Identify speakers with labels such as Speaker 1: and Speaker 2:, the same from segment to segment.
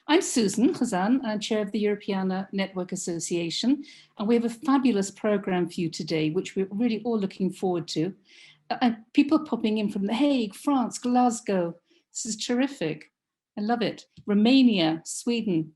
Speaker 1: I'm Susan Khazan, I'm chair of the Europeana Network Association, and we have a fabulous program for you today, which we're really all looking forward to. People are popping in from The Hague, France, Glasgow. This is terrific. I love it. Romania, Sweden,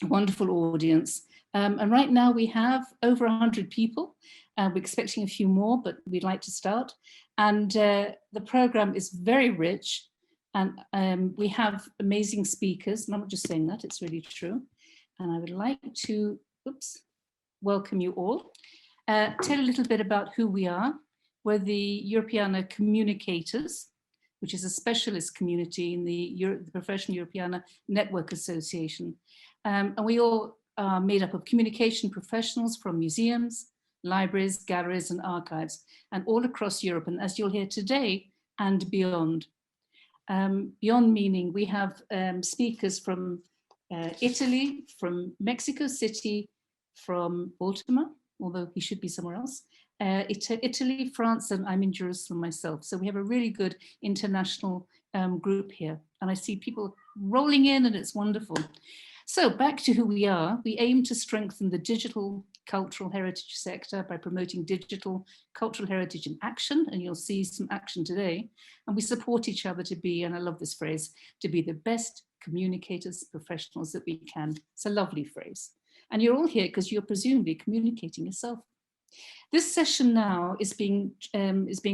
Speaker 1: a wonderful audience. And right now we have over 100 people. We're expecting a few more, but we'd like to start. And the program is very rich. And we have amazing speakers, and I'm not just saying that, it's really true. And I would like to, welcome you all. Tell a little bit about who we are. We're the Europeana Communicators, which is a specialist community in the Professional Europeana Network Association. And we all are made up of communication professionals from museums, libraries, galleries, and archives, and all across Europe, and as you'll hear today, and beyond. Beyond meaning, we have speakers from Italy, from Mexico City, from Baltimore, although he should be somewhere else, Italy, France, and I'm in Jerusalem myself. So we have a really good international group here. And I see people rolling in and it's wonderful. So back to who we are. We aim to strengthen the digital cultural heritage sector by promoting digital cultural heritage in action, and you'll see some action today. And we support each other to be, and I love this phrase, to be the best communicators, professionals that we can. It's a lovely phrase. And you're all here because you're presumably communicating yourself. This session now is being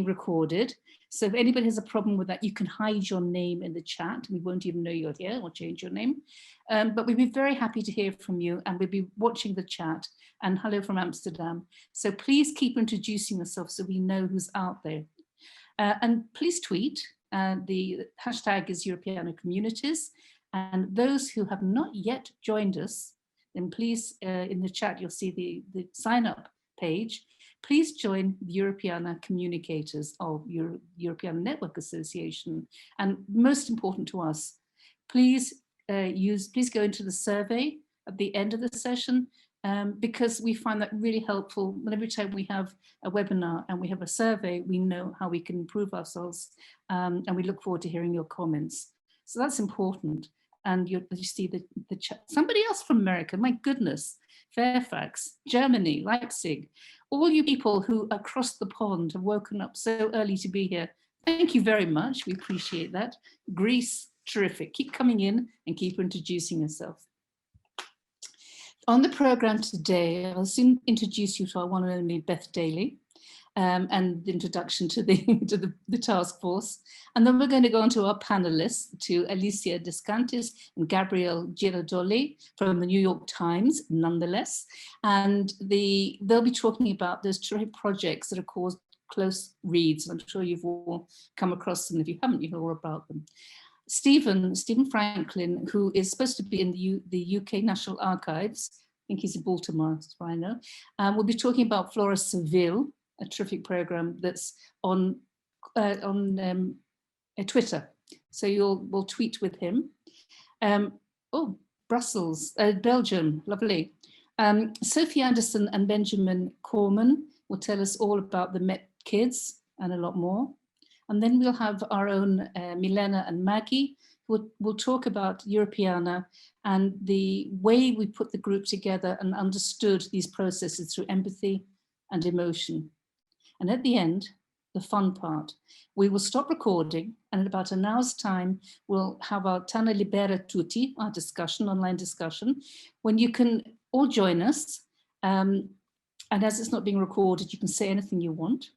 Speaker 1: recorded. So if anybody has a problem with that, you can hide your name in the chat. We won't even know you're here or change your name. But we'd be very happy to hear from you, and we'll be watching the chat. And hello from Amsterdam. So please keep introducing yourself so we know who's out there. And please tweet. The hashtag is Europeana Communities. And those who have not yet joined us, then please, in the chat, you'll see the sign up page. Please join the Europeana Communicators of European Network Association. And most important to us, please go into the survey at the end of the session, because we find that really helpful. And every time we have a webinar and we have a survey, we know how we can improve ourselves, and we look forward to hearing your comments. So that's important. And you see the chat. Somebody else from America, my goodness, Fairfax, Germany, Leipzig, all you people who across the pond have woken up so early to be here. Thank you very much. We appreciate that. Greece, terrific. Keep coming in and keep introducing yourself. On the program today, I'll soon introduce you to our one and only Beth Daly, and the introduction to the task force. And then we're going to go on to our panelists, to Alicia Descantes and Gabrielle Girardoli from the New York Times, nonetheless. And they'll be talking about those terrific projects that are called close reads. I'm sure you've all come across them. If you haven't, you know all about them. Stephen Franklin, who is supposed to be in the UK National Archives, I think he's in Baltimore, as far as I know, we'll be talking about Flora Seville, a terrific program that's on Twitter. So we'll tweet with him. Brussels, Belgium, lovely. Sophie Anderson and Benjamin Corman will tell us all about the MetKids and a lot more. And then we'll have our own Milena and Maggie, who will talk about Europeana and the way we put the group together and understood these processes through empathy and emotion. And at the end, the fun part, we will stop recording, and in about an hour's time, we'll have our Tana Libera Tutti, our discussion, online discussion, when you can all join us. And as it's not being recorded, you can say anything you want.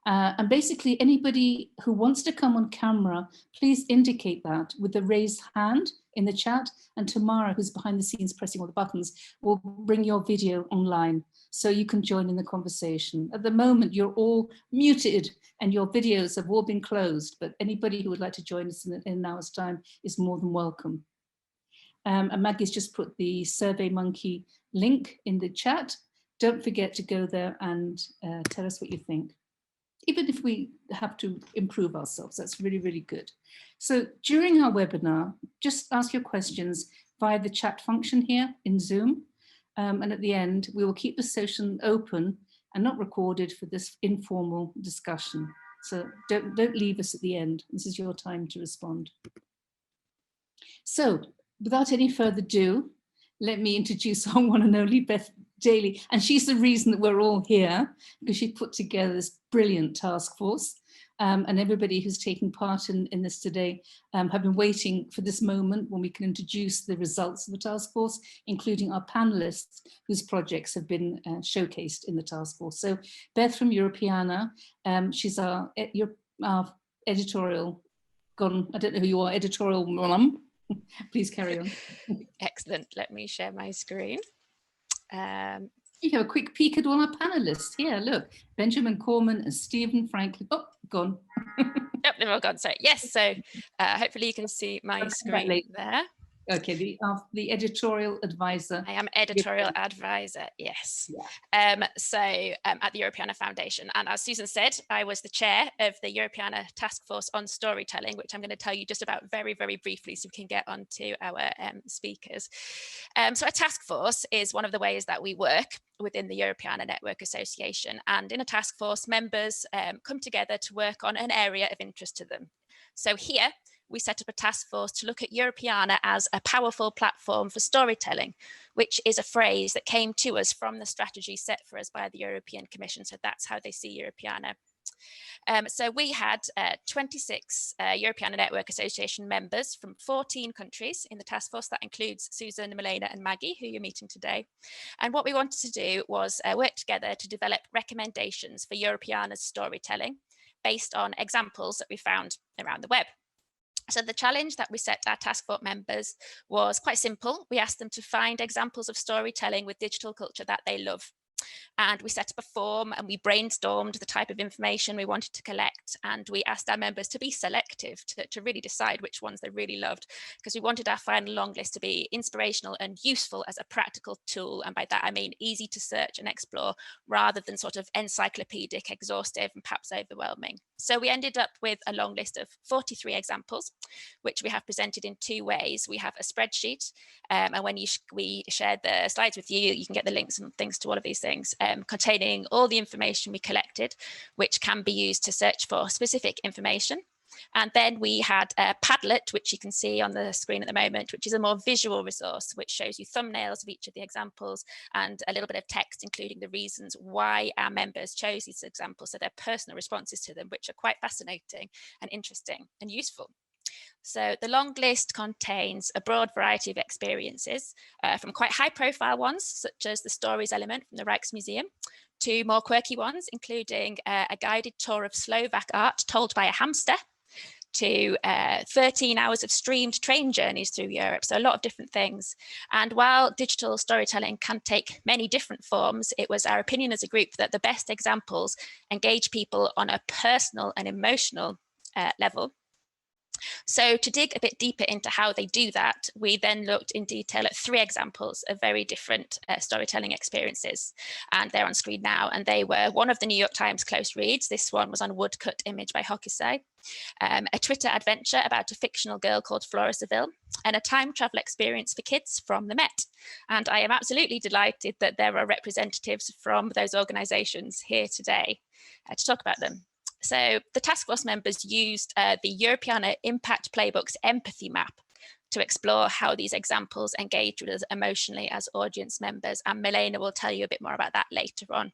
Speaker 1: And basically, anybody who wants to come on camera, please indicate that with a raised hand in the chat. And Tamara, who's behind the scenes pressing all the buttons, will bring your video online so you can join in the conversation. At the moment, you're all muted and your videos have all been closed, but anybody who would like to join us in an hour's time is more than welcome. And Maggie's just put the SurveyMonkey link in the chat. Don't forget to go there and tell us what you think. Even if we have to improve ourselves, that's really, really good. So during our webinar, just ask your questions via the chat function here in Zoom. And at the end, we will keep the session open and not recorded for this informal discussion. So don't leave us at the end. This is your time to respond. So without any further ado, let me introduce our one and only Beth Daly. And she's the reason that we're all here, because she put together this brilliant task force. And everybody who's taking part in this today have been waiting for this moment when we can introduce the results of the task force, including our panelists whose projects have been showcased in the task force. So Beth from Europeana, she's our editorial, I don't know who you are, editorial mum. Please carry on.
Speaker 2: Excellent. Let me share my screen.
Speaker 1: You have a quick peek at all our panelists. Here, look, Benjamin Corman and Stephen Franklin. Oh, gone.
Speaker 2: Yep, they're all gone. So yes, so hopefully you can see my screen there.
Speaker 1: Okay, the editorial advisor.
Speaker 2: I am editorial advisor, yes. Yeah. At the Europeana Foundation. And as Susan said, I was the chair of the Europeana Task Force on Storytelling, which I'm going to tell you just about very, very briefly so we can get on to our speakers. So a task force is one of the ways that we work within the Europeana Network Association. And in a task force, members come together to work on an area of interest to them. So here, we set up a task force to look at Europeana as a powerful platform for storytelling, which is a phrase that came to us from the strategy set for us by the European Commission. So that's how they see Europeana. So we had 26 Europeana Network Association members from 14 countries in the task force. That includes Susan, Milena and Maggie, who you're meeting today. And what we wanted to do was work together to develop recommendations for Europeana's storytelling based on examples that we found around the web. So the challenge that we set our task force members was quite simple. We asked them to find examples of storytelling with digital culture that they love. And we set up a form and we brainstormed the type of information we wanted to collect. And we asked our members to be selective, to really decide which ones they really loved, because we wanted our final long list to be inspirational and useful as a practical tool. And by that, I mean easy to search and explore rather than sort of encyclopedic, exhaustive and perhaps overwhelming. So we ended up with a long list of 43 examples, which we have presented in two ways. We have a spreadsheet, and when we shared the slides with you, you can get the links and things to all of these things, containing all the information we collected, which can be used to search for specific information. And then we had a Padlet, which you can see on the screen at the moment, which is a more visual resource, which shows you thumbnails of each of the examples and a little bit of text, including the reasons why our members chose these examples, so their personal responses to them, which are quite fascinating and interesting and useful. So the long list contains a broad variety of experiences, from quite high profile ones, such as the stories element from the Rijksmuseum, to more quirky ones, including a guided tour of Slovak art told by a hamster, to 13 hours of streamed train journeys through Europe. So a lot of different things. And while digital storytelling can take many different forms, it was our opinion as a group that the best examples engage people on a personal and emotional level. So to dig a bit deeper into how they do that, we then looked in detail at 3 examples of very different storytelling experiences. And they're on screen now. And they were one of the New York Times close reads. This one was on Woodcut Image by Hokusai. A Twitter adventure about a fictional girl called Flora Seville, and a time travel experience for kids from the Met. And I am absolutely delighted that there are representatives from those organizations here today to talk about them. So the task force members used the Europeana Impact Playbook's empathy map to explore how these examples engage with us emotionally as audience members. And Milena will tell you a bit more about that later on.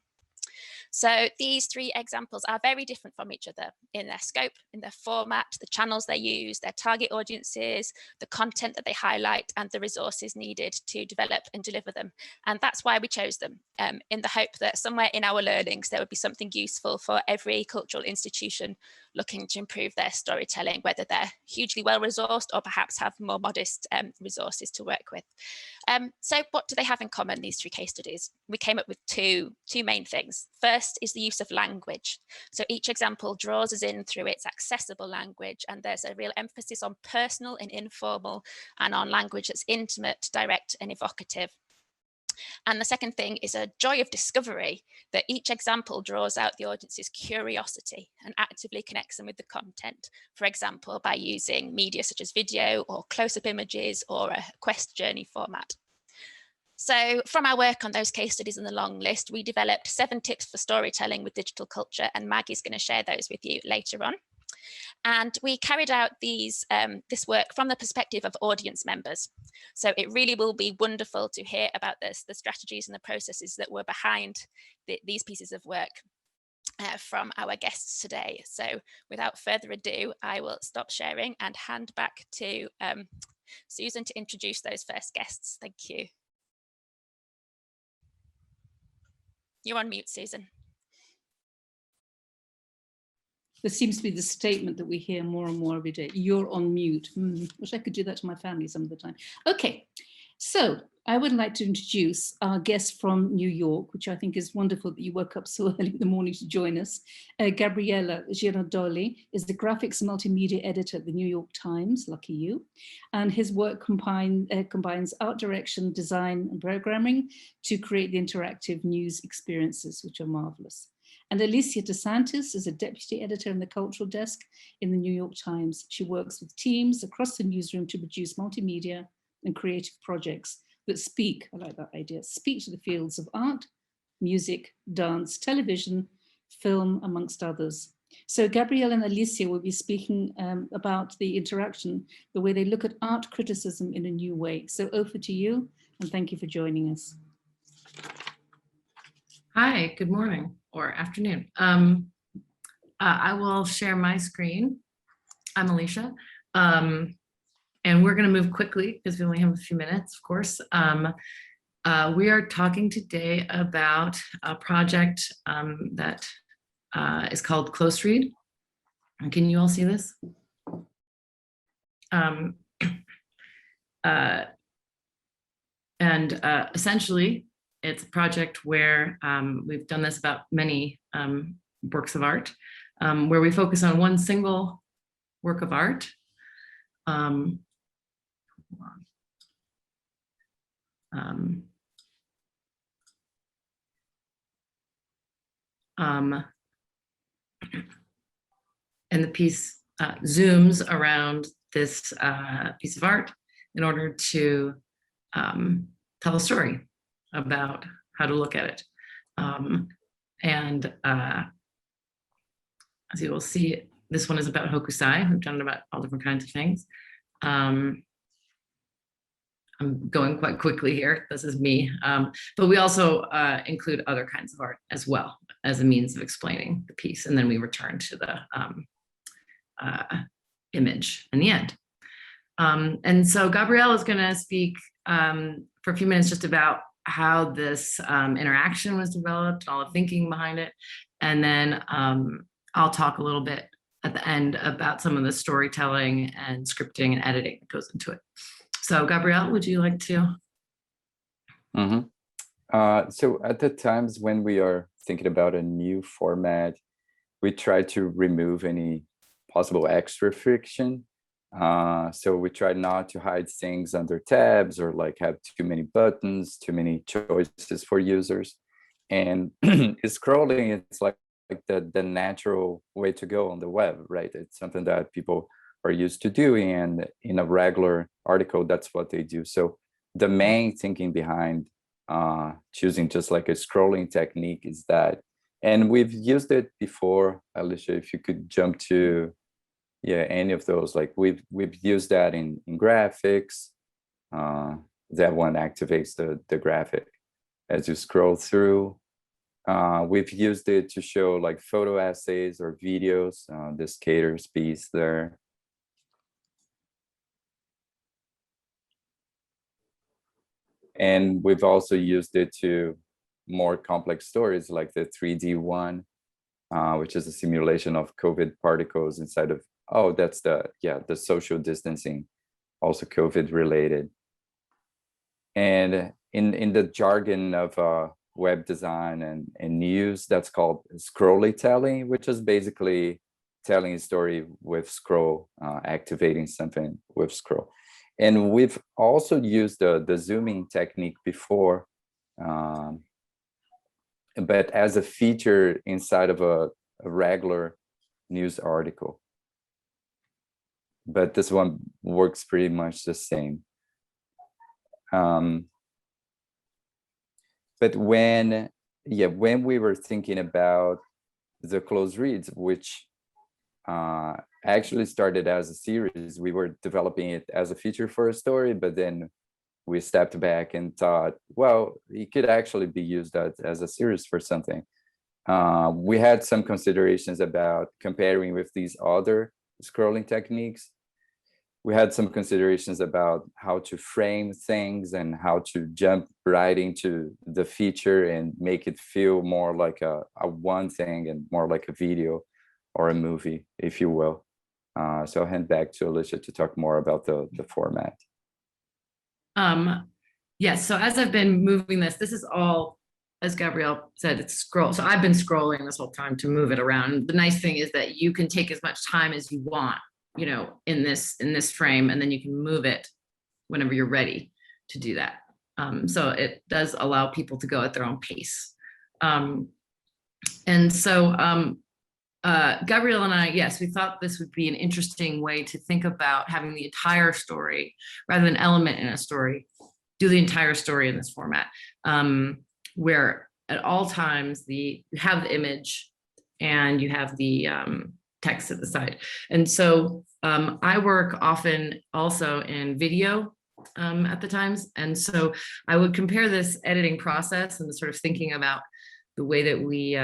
Speaker 2: So these 3 examples are very different from each other in their scope, in their format, the channels they use, their target audiences, the content that they highlight, and the resources needed to develop and deliver them. And that's why we chose them, in the hope that somewhere in our learnings, there would be something useful for every cultural institution looking to improve their storytelling, whether they're hugely well-resourced or perhaps have more modest resources to work with. So what do they have in common, these 3 case studies? We came up with two main things. First is the use of language. So each example draws us in through its accessible language, and there's a real emphasis on personal and informal, and on language that's intimate, direct, and evocative. And the second thing is a joy of discovery, that each example draws out the audience's curiosity and actively connects them with the content. For example, by using media such as video or close-up images or a quest journey format. So from our work on those case studies in the long list, we developed 7 tips for storytelling with digital culture, and Maggie's going to share those with you later on. And we carried out this work from the perspective of audience members. So it really will be wonderful to hear about the strategies and the processes that were behind these pieces of work from our guests today. So without further ado, I will stop sharing and hand back to Susan to introduce those first guests. Thank you. You're on mute, Susan.
Speaker 1: This seems to be the statement that we hear more and more every day. You're on mute. Wish I could do that to my family some of the time. Okay, so I would like to introduce our guest from New York, which I think is wonderful that you woke up so early in the morning to join us. Gabriella Girardoli is the graphics and multimedia editor at the New York Times, lucky you. And his work combines art direction, design, and programming to create the interactive news experiences, which are marvelous. And Alicia DeSantis is a deputy editor in the cultural desk in the New York Times. She works with teams across the newsroom to produce multimedia and creative projects that speak, I like that idea, speak to the fields of art, music, dance, television, film, amongst others. So Gabrielle and Alicia will be speaking about the interaction, the way they look at art criticism in a new way. So over to you, and thank you for joining us.
Speaker 3: Hi, good morning or afternoon. I will share my screen. I'm Alicia, and we're going to move quickly because we only have a few minutes, of course. We are talking today about a project that is called Close Read. Can you all see this? Essentially, it's a project where we've done this about many works of art, where we focus on one single work of art. And the piece zooms around this piece of art in order to tell a story about how to look at it. As you will see, this one is about hokusai. We've done it about all different kinds of things. I'm going quite quickly here. This is me. But we also include other kinds of art as well as a means of explaining the piece. And then we return to the image in the end. And so Gabrielle is going to speak for a few minutes just about how this interaction was developed, all the thinking behind it. And then I'll talk a little bit at the end about some of the storytelling and scripting and editing that goes into it. So Gabrielle, would you like to?
Speaker 4: So at the times when we are thinking about a new format, we try to remove any possible extra friction. So we try not to hide things under tabs or like have too many buttons, too many choices for users. And scrolling, it's like the natural way to go on the web, right? It's something that people are used to doing, and in a regular article, that's what they do. So the main thinking behind choosing just like a scrolling technique is that, and we've used it before. Alicia, if you could jump to any of those, like we've used that in graphics. That one activates the graphic as you scroll through. We've used it to show like photo essays or videos, the skater's piece there. And we've also used it to more complex stories like the 3D one, which is a simulation of COVID particles inside of, that's the social distancing, also COVID related. And in the jargon of web design and news, that's called scrollytelling, which is basically telling a story with scroll, activating something with scroll. And we've also used the zooming technique before, but as a feature inside of a regular news article. But this one works pretty much the same. But when we were thinking about the close reads, which actually started as a series. We were developing it as a feature for a story, but then we stepped back and thought, well, it could actually be used as a series for something. We had some considerations about comparing with these other scrolling techniques. We had some considerations about how to frame things and how to jump right into the feature and make it feel more like a one thing and more like a video or a movie, if you will. So I'll hand back to Alicia to talk more about the format.
Speaker 3: Yes, so as I've been moving this is all, as Gabrielle said, it's scroll. So I've been scrolling this whole time to move it around. The nice thing is that you can take as much time as you want, you know, in this frame, and then you can move it whenever you're ready to do that. So it does allow people to go at their own pace. And so Gabrielle and I, yes, we thought this would be an interesting way to think about having the entire story rather than element in a story, do the entire story in this format, where at all times you have the image and you have the text at the side. And so I work often also in video at the times. And so I would compare this editing process and the sort of thinking about the way that we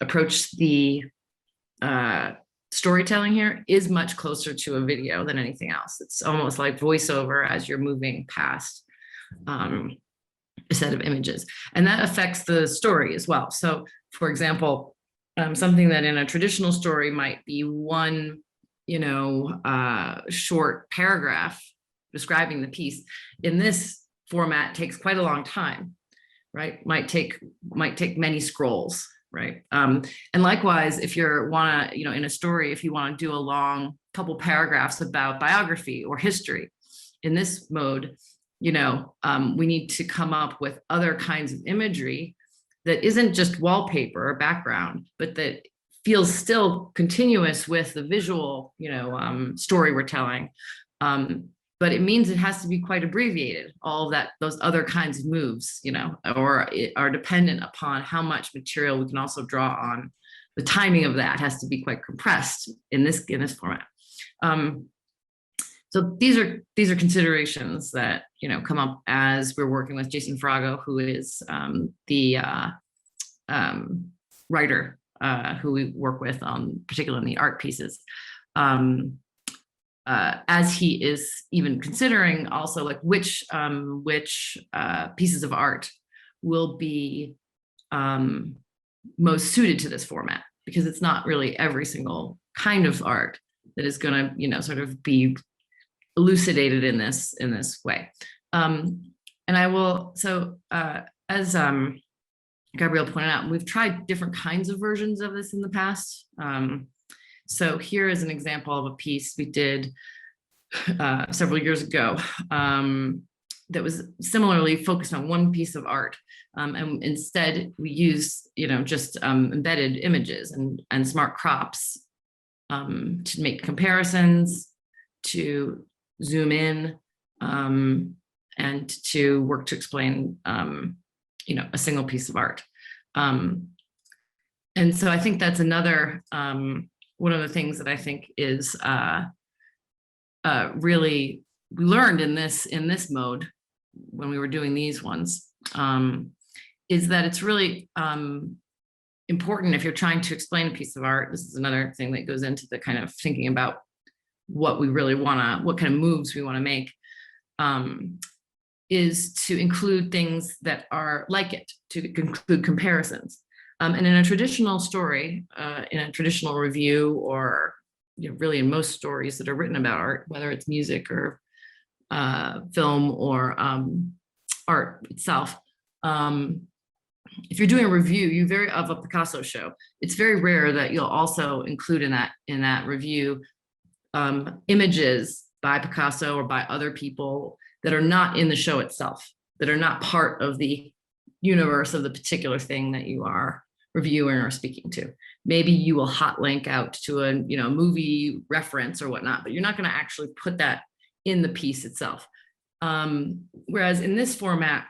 Speaker 3: approach the storytelling here is much closer to a video than anything else. It's almost like voiceover as you're moving past a set of images, and that affects the story as well. So for example, something that in a traditional story might be one, you know, short paragraph describing the piece, in this format takes quite a long time, right? Might take many scrolls, right? And likewise, if you want to, you know, in a story, if you want to do a long couple paragraphs about biography or history, in this mode, you know, we need to come up with other kinds of imagery that isn't just wallpaper or background, but that feels still continuous with the visual, you know, story we're telling. But it means it has to be quite abbreviated. All of that, those other kinds of moves, you know, or are dependent upon how much material we can also draw on. The timing of that has to be quite compressed in this format. So these are considerations that, you know, come up as we're working with Jason Frago, who is the writer who we work with on, particularly in the art pieces. As he is even considering also like which pieces of art will be most suited to this format, because it's not really every single kind of art that is going to, you know, sort of be elucidated in this way. And I will, so as Gabrielle pointed out, we've tried different kinds of versions of this in the past. So here is an example of a piece we did several years ago that was similarly focused on one piece of art. And instead we used, you know, just embedded images and smart crops to make comparisons, to zoom in, and to work to explain, you know, a single piece of art. And so I think that's another one of the things that I think is really learned in this mode when we were doing these ones, is that it's really important if you're trying to explain a piece of art. This is another thing that goes into the kind of thinking about what we really what kind of moves we want to make, is to include things that are like it, to include comparisons. And in a traditional story, in a traditional review, or, you know, really in most stories that are written about art, whether it's music or film or art itself, if you're doing a review, of a Picasso show, it's very rare that you'll also include in that review images by Picasso or by other people that are not in the show itself, that are not part of the universe of the particular thing that you are reviewing or speaking to. Maybe you will hot link out to a, you know, movie reference or whatnot, but you're not going to actually put that in the piece itself. Whereas in this format,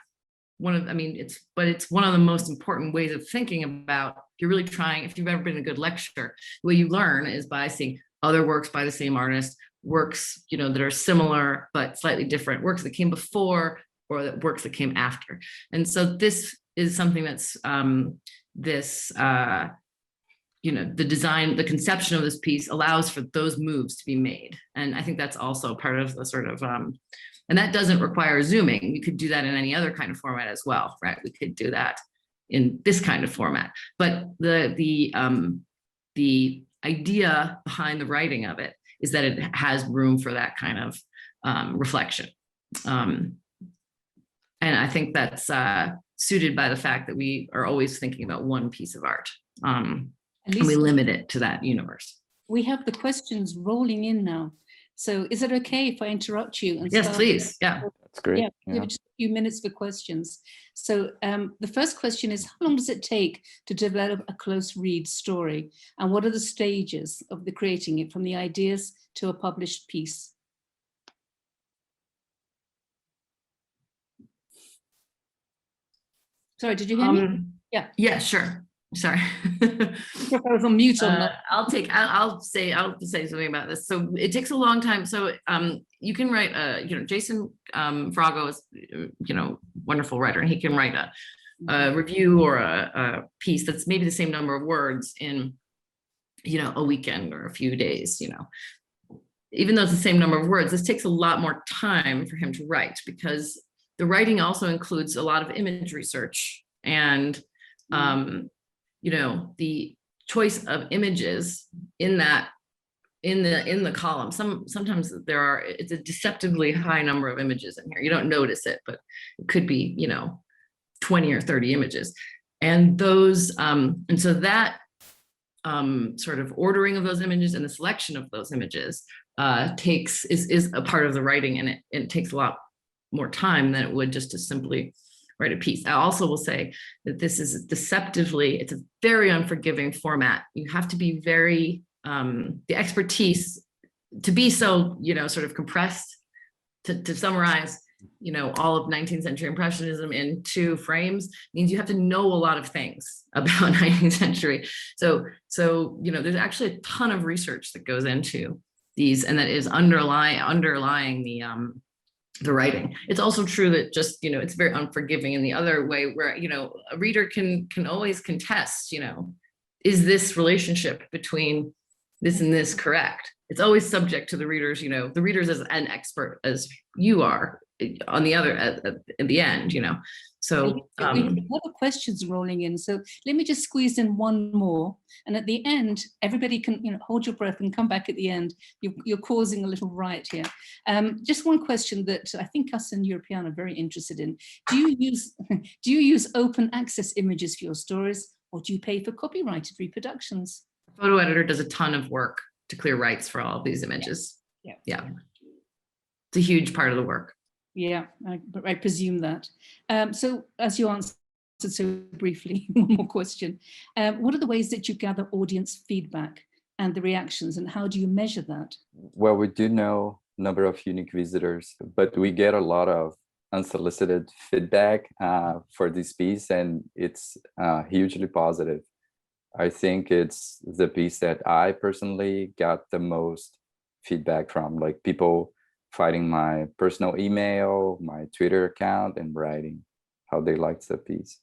Speaker 3: it's one of the most important ways of thinking about If you're really trying, if you've ever been in a good lecture, the way you learn is by seeing other works by the same artist, works, you know, that are similar but slightly different, works that came before or that works that came after. And so this is something that's you know, the design, the conception of this piece allows for those moves to be made. And I think that's also part of the sort of, and that doesn't require zooming. You could do that in any other kind of format as well, right? We could do that in this kind of format. But the idea behind the writing of it is that it has room for that kind of reflection. And I think that's suited by the fact that we are always thinking about one piece of art. And we limit it to that universe.
Speaker 1: We have the questions rolling in now. So is it okay if I interrupt you? And
Speaker 3: yes, please. Yeah,
Speaker 4: that's great.
Speaker 1: Yeah, give it just a few minutes for questions. So the first question is, how long does it take to develop a close read story? And what are the stages of the creating it, from the ideas to a published piece? Sorry, did you hear me? Yeah.
Speaker 3: Yeah, sure. Sorry.
Speaker 1: I was on mute on that.
Speaker 3: I'll say something about this. So it takes a long time. So you can write you know, Jason Frago is, you know, wonderful writer, and he can write a review or a piece that's maybe the same number of words in, you know, a weekend or a few days, you know. Even though it's the same number of words, this takes a lot more time for him to write, because the writing also includes a lot of image research and you know, the choice of images in that in the column. Sometimes it's a deceptively high number of images in here. You don't notice it, but it could be, you know, 20 or 30 images. And those and so that sort of ordering of those images and the selection of those images is a part of the writing, and it takes a lot more time than it would just to simply write a piece. I also will say that this is deceptively, it's a very unforgiving format. You have to be very, the expertise to be so, you know, sort of compressed, to summarize, you know, all of 19th century Impressionism in 2 frames means you have to know a lot of things about 19th century. So, you know, there's actually a ton of research that goes into these, and that is underlying the writing. It's also true that just, you know, it's very unforgiving in the other way, where, you know, a reader can always contest, you know, is this relationship between this and this correct? It's always subject to the readers, you know, the readers as an expert as you are on the other at the end, you know. So
Speaker 1: we have a lot of questions rolling in, so let me just squeeze in one more, and at the end everybody can, you know, hold your breath and come back at the end. You're causing a little riot here. Just one question that I think us in Europeana are very interested in: do you use open access images for your stories, or do you pay for copyrighted reproductions?
Speaker 3: Photo editor does a ton of work to clear rights for all of these images. Yeah. It's a huge part of the work.
Speaker 1: Yeah, I presume that. So as you answered so briefly, one more question. What are the ways that you gather audience feedback and the reactions, and how do you measure that?
Speaker 4: Well, we do know number of unique visitors, but we get a lot of unsolicited feedback for this piece, and it's hugely positive. I think it's the piece that I personally got the most feedback from, like people finding my personal email, my Twitter account, and writing how they liked the piece.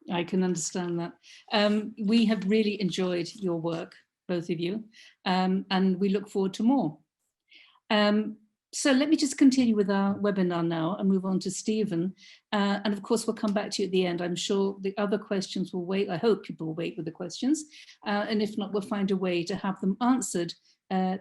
Speaker 1: I can understand that. We have really enjoyed your work, both of you, and we look forward to more. So let me just continue with our webinar now and move on to Stephen. And of course, we'll come back to you at the end. I'm sure the other questions will wait. I hope people will wait with the questions. And if not, we'll find a way to have them answered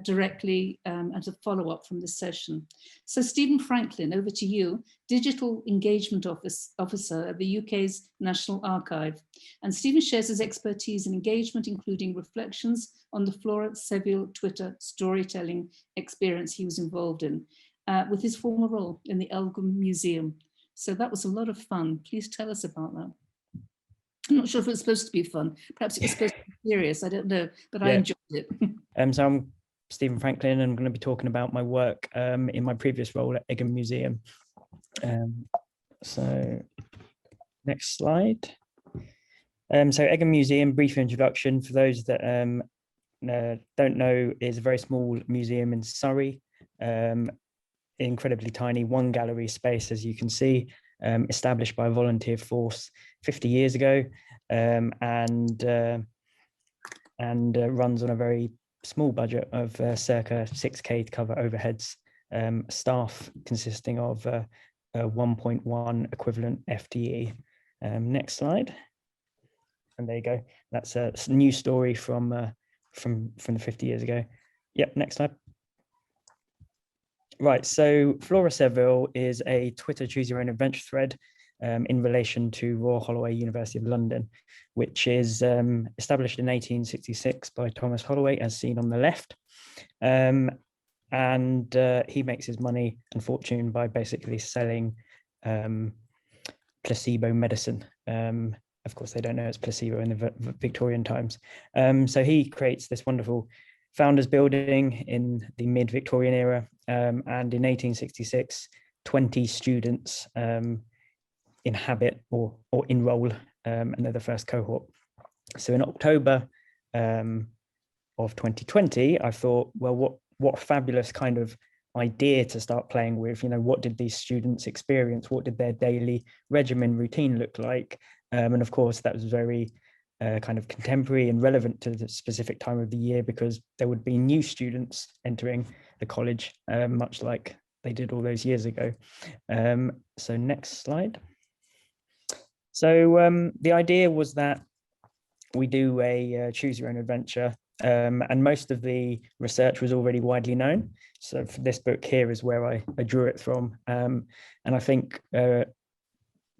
Speaker 1: directly as a follow-up from this session. So Stephen Franklin, over to you, Digital Engagement Officer at the UK's National Archive. And Stephen shares his expertise in engagement, including reflections on the Flora Seville Twitter storytelling experience he was involved in with his former role in the Elgin Museum. So that was a lot of fun. Please tell us about that. I'm not sure if it was supposed to be fun. Perhaps it was supposed to be serious. I don't know, but yeah. I enjoyed it.
Speaker 5: So I'm Stephen Franklin, and I'm going to be talking about my work in my previous role at Egham Museum. So next slide. So Egham Museum, brief introduction for those that don't know, is a very small museum in Surrey, incredibly tiny, one gallery space, as you can see, established by a volunteer force 50 years ago, and runs on a very small budget of circa 6K to cover overheads, staff consisting of 1.1 equivalent FTE. Next slide. And there you go. That's a new story from the 50 years ago. Yep, next slide. Right, so Flora Seville is a Twitter choose your own adventure thread in relation to Royal Holloway, University of London, which is established in 1866 by Thomas Holloway, as seen on the left. And he makes his money and fortune by basically selling placebo medicine. Of course, they don't know it's placebo in the Victorian times. So he creates this wonderful founders building in the mid-Victorian era. And in 1866, 20 students inhabit or enroll, and they're the first cohort. So in October of 2020, I thought, well, what fabulous kind of idea to start playing with. You know, what did these students experience? What did their daily regimen routine look like? And of course, that was very kind of contemporary and relevant to the specific time of the year, because there would be new students entering the college, much like they did all those years ago. So next slide. So the idea was that we do a choose your own adventure, and most of the research was already widely known. So for this book here is where I drew it from. And I think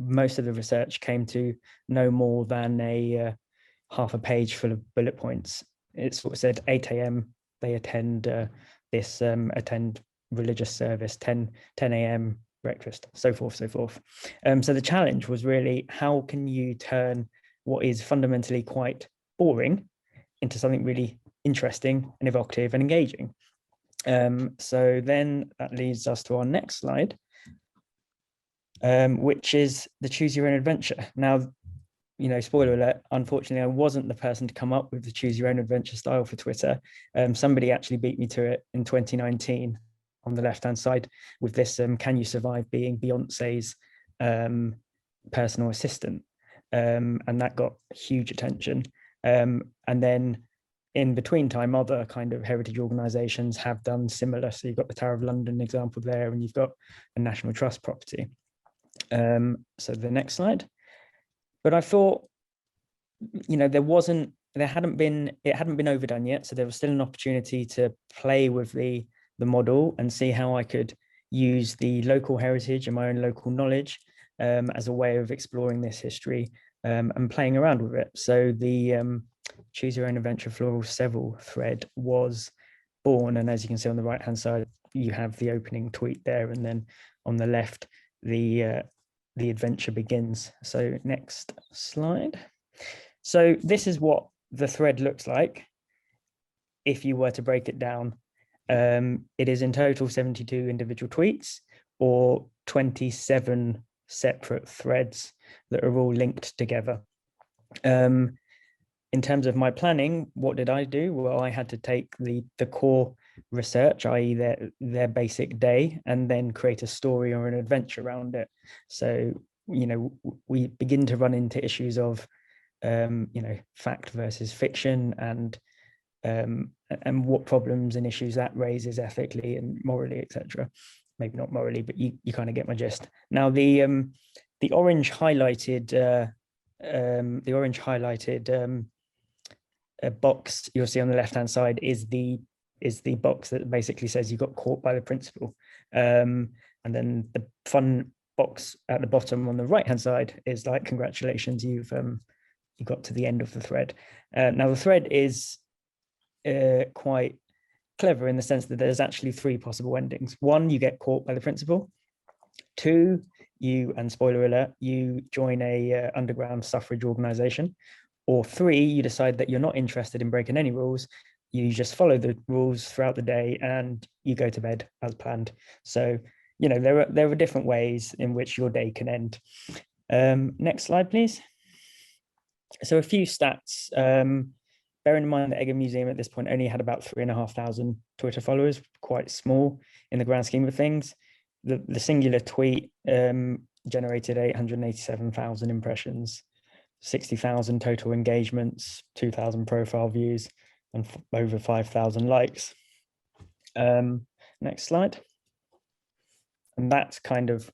Speaker 5: most of the research came to no more than a half a page full of bullet points. It sort of said 8 a.m. they attend attend religious service, 10 a.m. breakfast, so forth, so forth. So the challenge was really, how can you turn what is fundamentally quite boring into something really interesting and evocative and engaging? So then that leads us to our next slide, which is the choose your own adventure. Now, you know, spoiler alert, unfortunately, I wasn't the person to come up with the choose your own adventure style for Twitter. Somebody actually beat me to it in 2019 on the left-hand side with this, can you survive being Beyonce's personal assistant? And that got huge attention. And then in between time, other kind of heritage organizations have done similar. So you've got the Tower of London example there, and you've got a National Trust property. So the next slide. But I thought, you know, it hadn't been overdone yet. So there was still an opportunity to play with the model and see how I could use the local heritage and my own local knowledge as a way of exploring this history and playing around with it. So the choose your own adventure Flora Seville thread was born. And as you can see on the right-hand side, you have the opening tweet there. And then on the left, the adventure begins. So next slide. So this is what the thread looks like if you were to break it down. It is in total 72 individual tweets or 27 separate threads that are all linked together. In terms of my planning, what did I do? Well, I had to take the core research, i.e. their basic day, and then create a story or an adventure around it. So, you know, we begin to run into issues of, you know, fact versus fiction, and what problems and issues that raises ethically and morally, etc. Maybe not morally, but you kind of get my gist. Now, the orange highlighted box you'll see on the left-hand side is the box that basically says you got caught by the principal, and then the fun box at the bottom on the right-hand side is like, congratulations, you got to the end of the thread. Now the thread is quite clever in the sense that there's actually 3 possible endings. 1, you get caught by the principal. 2, you, and spoiler alert, you join a underground suffrage organization. Or 3, you decide that you're not interested in breaking any rules. You just follow the rules throughout the day and you go to bed as planned. So, you know, there are different ways in which your day can end. Next slide, please. So a few stats. Bearing in mind that Egham Museum at this point only had about 3,500 Twitter followers, quite small in the grand scheme of things. The singular tweet generated 887,000 impressions, 60,000 total engagements, 2,000 profile views, and over 5,000 likes. Next slide. And that's kind of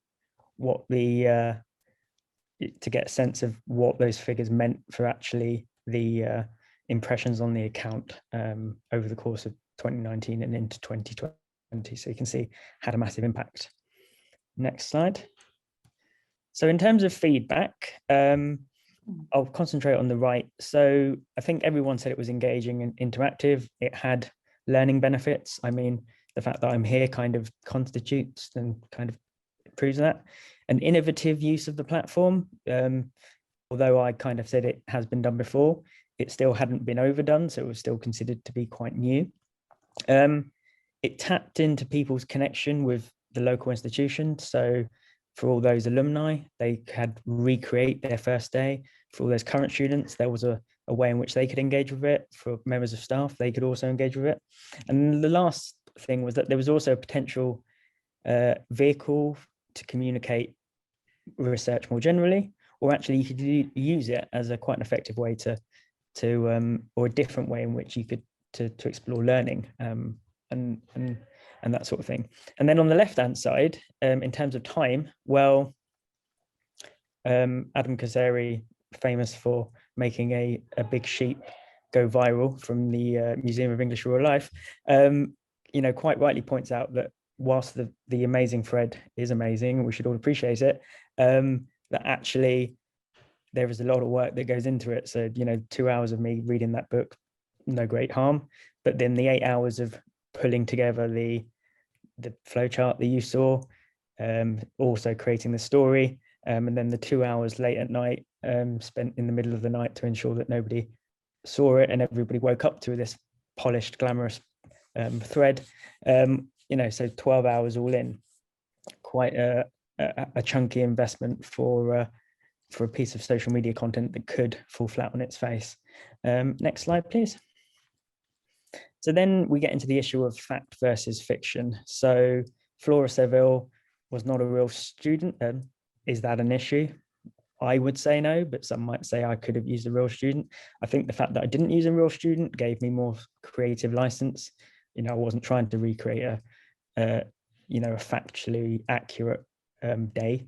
Speaker 5: what the to get a sense of what those figures meant for actually the impressions on the account over the course of 2019 and into 2020. So you can see had a massive impact. Next slide. So in terms of feedback, I'll concentrate on the right. So I think everyone said it was engaging and interactive. It had learning benefits. I mean, the fact that I'm here kind of constitutes and kind of proves that. An innovative use of the platform, although I kind of said it has been done before, it still hadn't been overdone, so it was still considered to be quite new. It tapped into people's connection with the local institution. So for all those alumni, they had recreate their first day. For all those current students, there was a way in which they could engage with it. For members of staff, they could also engage with it. And the last thing was that there was also a potential vehicle to communicate research more generally, or actually you could use it as a quite an effective way to or a different way in which you could to explore learning and that sort of thing. And then on the left hand side, in terms of time, well, Adam Kazari, famous for making a big sheep go viral from the Museum of English Rural Life, you know, quite rightly points out that whilst the amazing thread is amazing, we should all appreciate it, that actually there is a lot of work that goes into it. So, you know, 2 hours of me reading that book, no great harm, but then the 8 hours of pulling together the flowchart that you saw, also creating the story, and then the 2 hours late at night spent in the middle of the night to ensure that nobody saw it and everybody woke up to this polished, glamorous thread. You know, so 12 hours all in, quite a chunky investment for a piece of social media content that could fall flat on its face. Next slide, please. So then we get into the issue of fact versus fiction. So Flora Seville was not a real student. Is that an issue? I would say no, but some might say I could have used a real student. I think the fact that I didn't use a real student gave me more creative license. You know, I wasn't trying to recreate you know, a factually accurate day.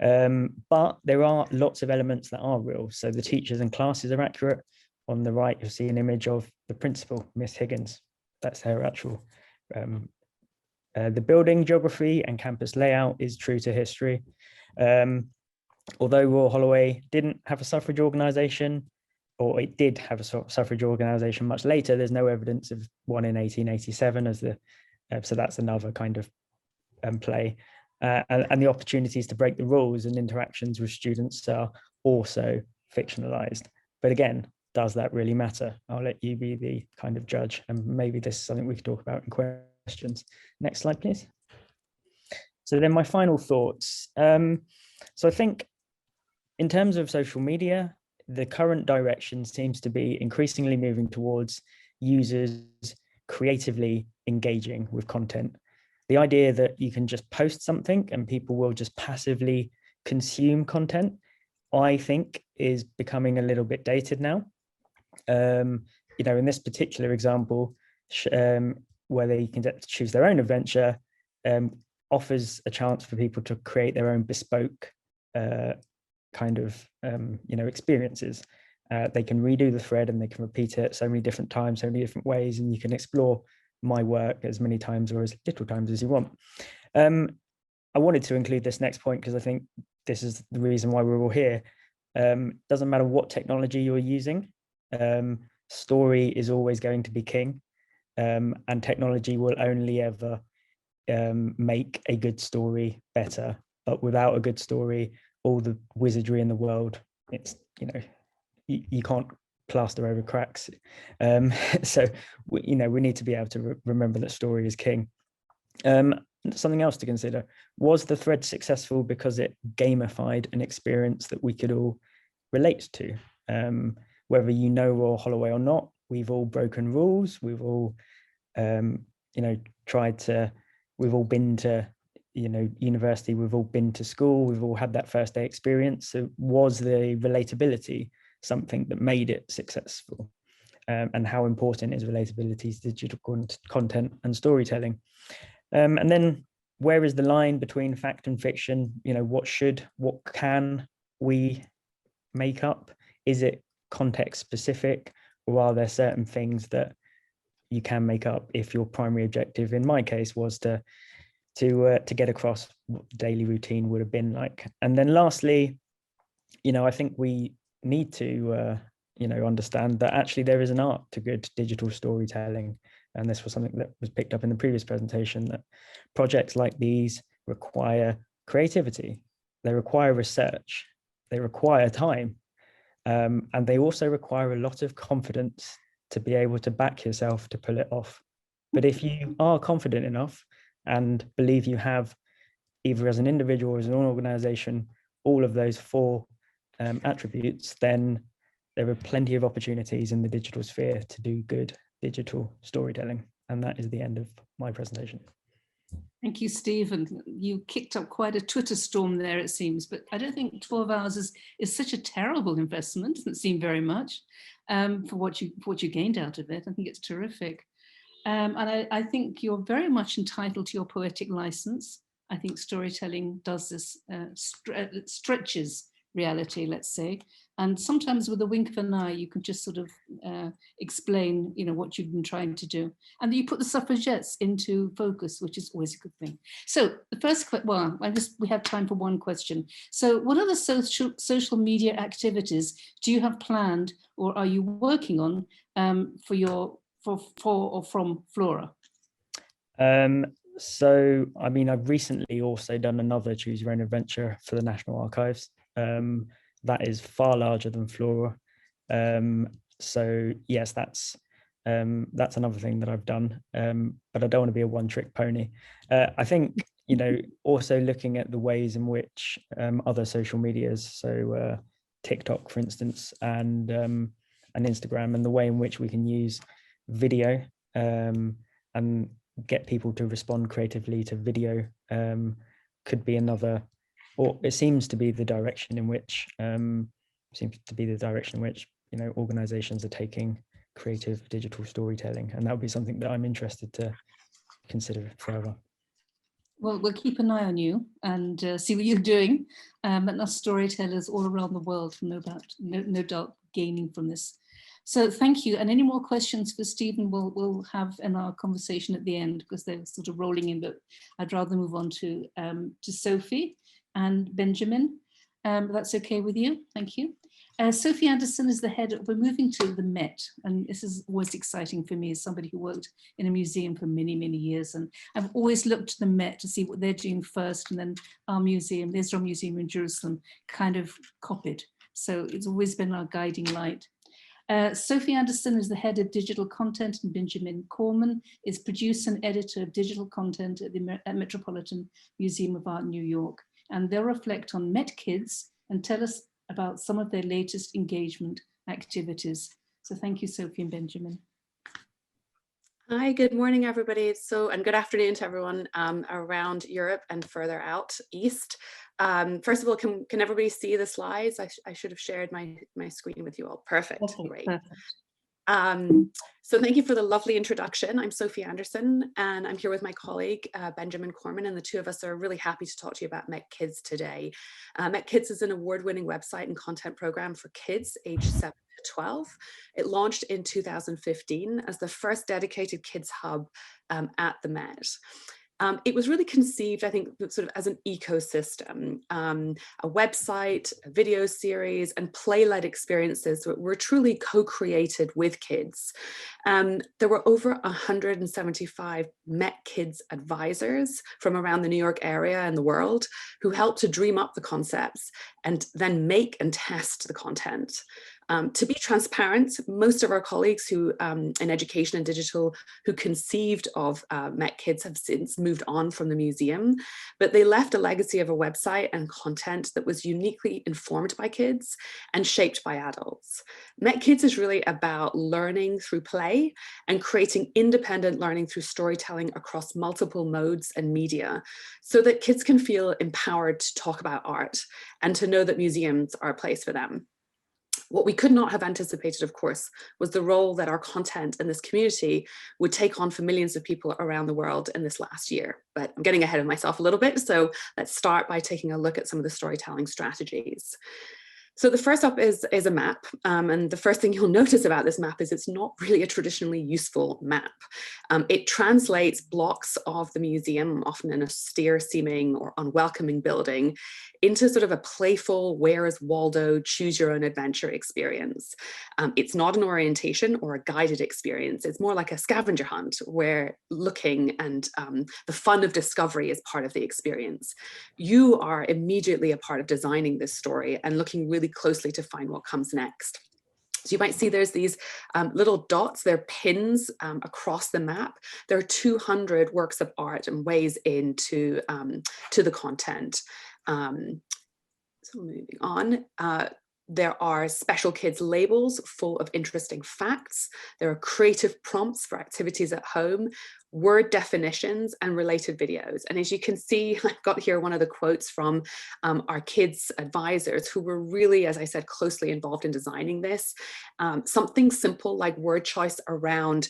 Speaker 5: But there are lots of elements that are real. So the teachers and classes are accurate. On the right, you'll see an image of the principal, Miss Higgins. That's her actual. The building geography and campus layout is true to history. Although Royal Holloway didn't have a suffrage organisation, or it did have a suffrage organisation much later, there's no evidence of one in 1887 as the, so that's another kind of play. And the opportunities to break the rules and interactions with students are also fictionalized. But again, does that really matter? I'll let you be the kind of judge, and maybe this is something we could talk about in questions. Next slide, please. So then my final thoughts. So I think in terms of social media, the current direction seems to be increasingly moving towards users creatively engaging with content. The idea that you can just post something and people will just passively consume content, I think is becoming a little bit dated now. You know, in this particular example, where they can choose their own adventure, offers a chance for people to create their own bespoke kind of, you know, experiences. They can redo the thread and they can repeat it so many different times, so many different ways, and you can explore my work as many times or as little times as you want. I wanted to include this next point because I think this is the reason why we're all here. Doesn't matter what technology you're using, story is always going to be king, and technology will only ever make a good story better. But without a good story, all the wizardry in the world, it's, you know, you can't plaster over cracks. So you know, we need to be able to remember that story is king. Something else to consider: was the thread successful because it gamified an experience that we could all relate to? Whether you know Royal Holloway or not, we've all broken rules. We've all, we've all been to, university. We've all been to school. We've all had that first day experience. So was the relatability something that made it successful? And how important is relatability to digital content and storytelling? And then where is the line between fact and fiction? What can we make up? Is it context specific, or are there certain things that you can make up if your primary objective, in my case, was to get across what the daily routine would have been like? And then lastly, I think we need to understand that actually there is an art to good digital storytelling. And this was something that was picked up in the previous presentation, that projects like these require creativity, they require research, they require time, and they also require a lot of confidence to be able to back yourself to pull it off. But if you are confident enough and believe you have, either as an individual or as an organization, all of those four attributes, then there are plenty of opportunities in the digital sphere to do good digital storytelling. And that is the end of my presentation.
Speaker 1: Thank you, Stephen. You kicked up quite a Twitter storm there, it seems, but I don't think 12 hours is such a terrible investment. It doesn't seem very much for what you gained out of it. I think it's terrific. And I think you're very much entitled to your poetic license. I think storytelling does this, it stretches reality, let's say. And sometimes with a wink of an eye, you can just sort of explain, what you've been trying to do. And you put the suffragettes into focus, which is always a good thing. So the first, we have time for one question. So what other social media activities do you have planned, or are you working on for or from Flora?
Speaker 5: So, I've recently also done another Choose Your Own Adventure for the National Archives. That is far larger than Flora. So yes, that's another thing that I've done. But I don't want to be a one-trick pony. I think, also looking at the ways in which other social medias, so TikTok, for instance, and Instagram, and the way in which we can use video and get people to respond creatively to video could be another, or it seems to be the direction in which organizations are taking creative digital storytelling, and that would be something that I'm interested to consider further.
Speaker 1: Well, we'll keep an eye on you and see what you're doing. And us storytellers all around the world, no doubt gaining from this. So thank you. And any more questions for Stephen, we'll have in our conversation at the end, because they're sort of rolling in, but I'd rather move on to Sophie and Benjamin. That's okay with you? Thank you. Sophie Anderson is the head we're moving to the Met, and this is always exciting for me as somebody who worked in a museum for many, many years. And I've always looked to the Met to see what they're doing first, and then our museum, the Israel Museum in Jerusalem, kind of copied. So it's always been our guiding light. Sophie Anderson is the head of digital content, and Benjamin Corman is producer and editor of digital content at the Metropolitan Museum of Art, New York. And they'll reflect on MetKids and tell us about some of their latest engagement activities. So thank you, Sophie and Benjamin.
Speaker 6: Hi, good morning, everybody. And good afternoon to everyone around Europe and further out east. First of all, can everybody see the slides? I should have shared my screen with you all. Perfect, okay, great. Perfect. So thank you for the lovely introduction. I'm Sophie Anderson, and I'm here with my colleague, Benjamin Corman, and the two of us are really happy to talk to you about MetKids today. MetKids is an award-winning website and content program for kids aged 7 to 12. It launched in 2015 as the first dedicated kids hub at the Met. It was really conceived, I think, sort of as an ecosystem, a website, a video series, and play-led experiences that were truly co-created with kids. There were over 175 MetKids advisors from around the New York area and the world who helped to dream up the concepts and then make and test the content. To be transparent, most of our colleagues who in education and digital who conceived of MetKids have since moved on from the museum, but they left a legacy of a website and content that was uniquely informed by kids and shaped by adults. MetKids is really about learning through play and creating independent learning through storytelling across multiple modes and media, so that kids can feel empowered to talk about art and to know that museums are a place for them. What we could not have anticipated, of course, was the role that our content in this community would take on for millions of people around the world in this last year. But I'm getting ahead of myself a little bit, so let's start by taking a look at some of the storytelling strategies. So the first up is a map, and the first thing you'll notice about this map is it's not really a traditionally useful map. It translates blocks of the museum, often an austere seeming or unwelcoming building, into sort of a playful, where is Waldo, choose your own adventure experience. It's not an orientation or a guided experience. It's more like a scavenger hunt where looking and the fun of discovery is part of the experience. You are immediately a part of designing this story and looking really closely to find what comes next. So you might see there's these little dots, they're pins across the map. There are 200 works of art and ways into to the content. So moving on, there are special kids labels full of interesting facts. There are creative prompts for activities at home, word definitions, and related videos. And as you can see, I've got here one of the quotes from our kids advisors who were really, as I said, closely involved in designing this. Something simple like word choice around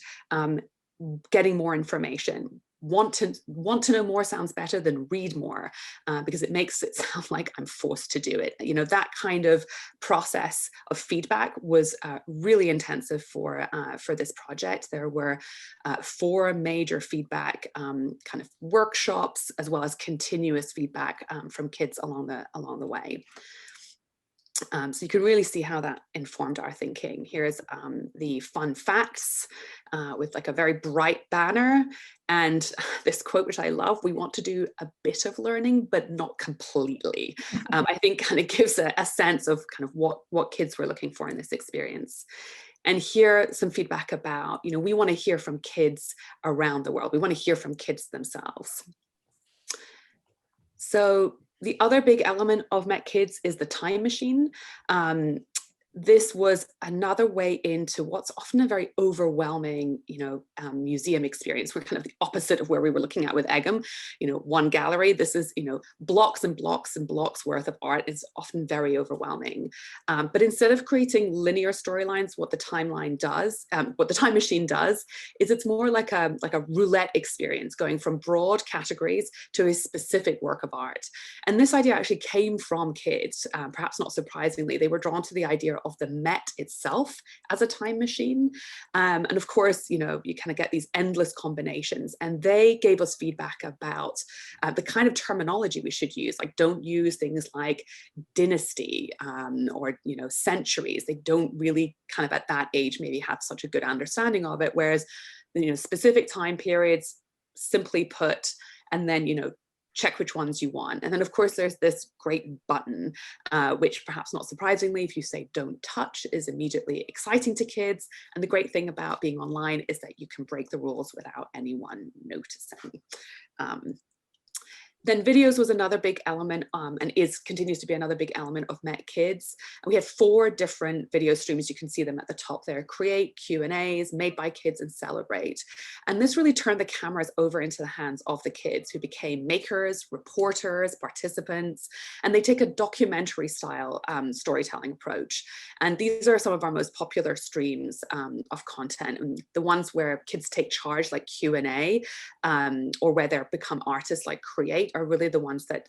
Speaker 6: getting more information. Want to know more sounds better than read more, because it makes it sound like I'm forced to do it. You know, that kind of process of feedback was really intensive for this project. There were 4 major feedback kind of workshops, as well as continuous feedback from kids along the way. So you can really see how that informed our thinking. Here's the fun facts with like a very bright banner, and this quote, which I love: we want to do a bit of learning, but not completely. I think kind of gives a sense of kind of what kids were looking for in this experience. And here, some feedback about, you know, we want to hear from kids around the world. We want to hear from kids themselves. So the other big element of MetKids is the time machine. This was another way into what's often a very overwhelming, museum experience. We're kind of the opposite of where we were looking at with Egham. One gallery. This is, blocks and blocks and blocks worth of art is often very overwhelming. But instead of creating linear storylines, what the timeline does, what the time machine does, is it's more like a roulette experience, going from broad categories to a specific work of art. And this idea actually came from kids. Perhaps not surprisingly, they were drawn to the idea of the Met itself as a time machine. And of course, you kind of get these endless combinations, and they gave us feedback about the kind of terminology we should use. Like, don't use things like dynasty or, centuries. They don't really kind of at that age maybe have such a good understanding of it. Whereas, specific time periods, simply put, and then, check which ones you want. And then of course there's this great button, which perhaps not surprisingly, if you say don't touch, is immediately exciting to kids. And the great thing about being online is that you can break the rules without anyone noticing. Then videos was another big element, and continues to be another big element of MetKids. And we had 4 different video streams. You can see them at the top there: Create, Q&As, Made by Kids, and Celebrate. And this really turned the cameras over into the hands of the kids, who became makers, reporters, participants, and they take a documentary style storytelling approach. And these are some of our most popular streams of content. And the ones where kids take charge, like Q&A, or where they become artists, like Create, are really the ones that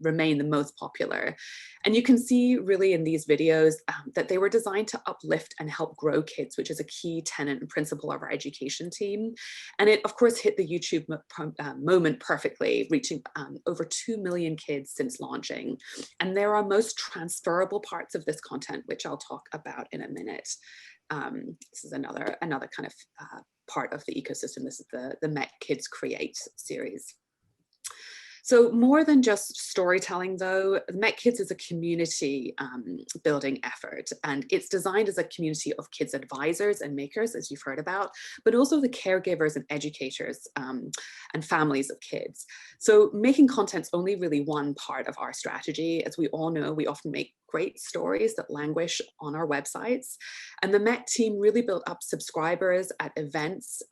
Speaker 6: remain the most popular. And you can see really in these videos that they were designed to uplift and help grow kids, which is a key tenet and principle of our education team. And it, of course, hit the YouTube moment perfectly, reaching over 2 million kids since launching. And there are most transferable parts of this content, which I'll talk about in a minute. This is another kind of part of the ecosystem. This is the MetKids Create series. So more than just storytelling though, MetKids is a community building effort, and it's designed as a community of kids advisors and makers, as you've heard about, but also the caregivers and educators and families of kids. So making content's only really one part of our strategy. As we all know, we often make great stories that languish on our websites. And the Met team really built up subscribers at events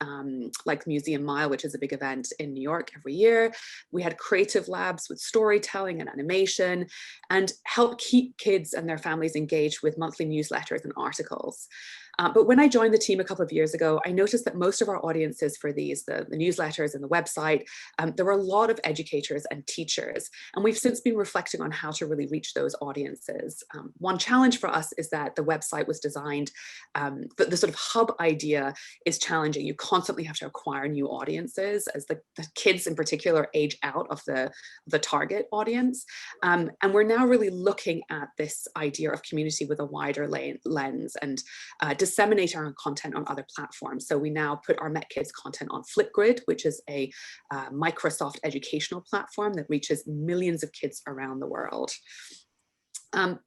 Speaker 6: like Museum Mile, which is a big event in New York every year. We had creative labs with storytelling and animation, and helped keep kids and their families engaged with monthly newsletters and articles. But when I joined the team a couple of years ago, I noticed that most of our audiences for these, the newsletters and the website, there were a lot of educators and teachers. And we've since been reflecting on how to really reach those audiences. One challenge for us is that the website was designed, the sort of hub idea is challenging. You constantly have to acquire new audiences as the kids in particular age out of the target audience. And we're now really looking at this idea of community with a wider lens and disseminate our content on other platforms. So we now put our MetKids content on Flipgrid, which is a Microsoft educational platform that reaches millions of kids around the world.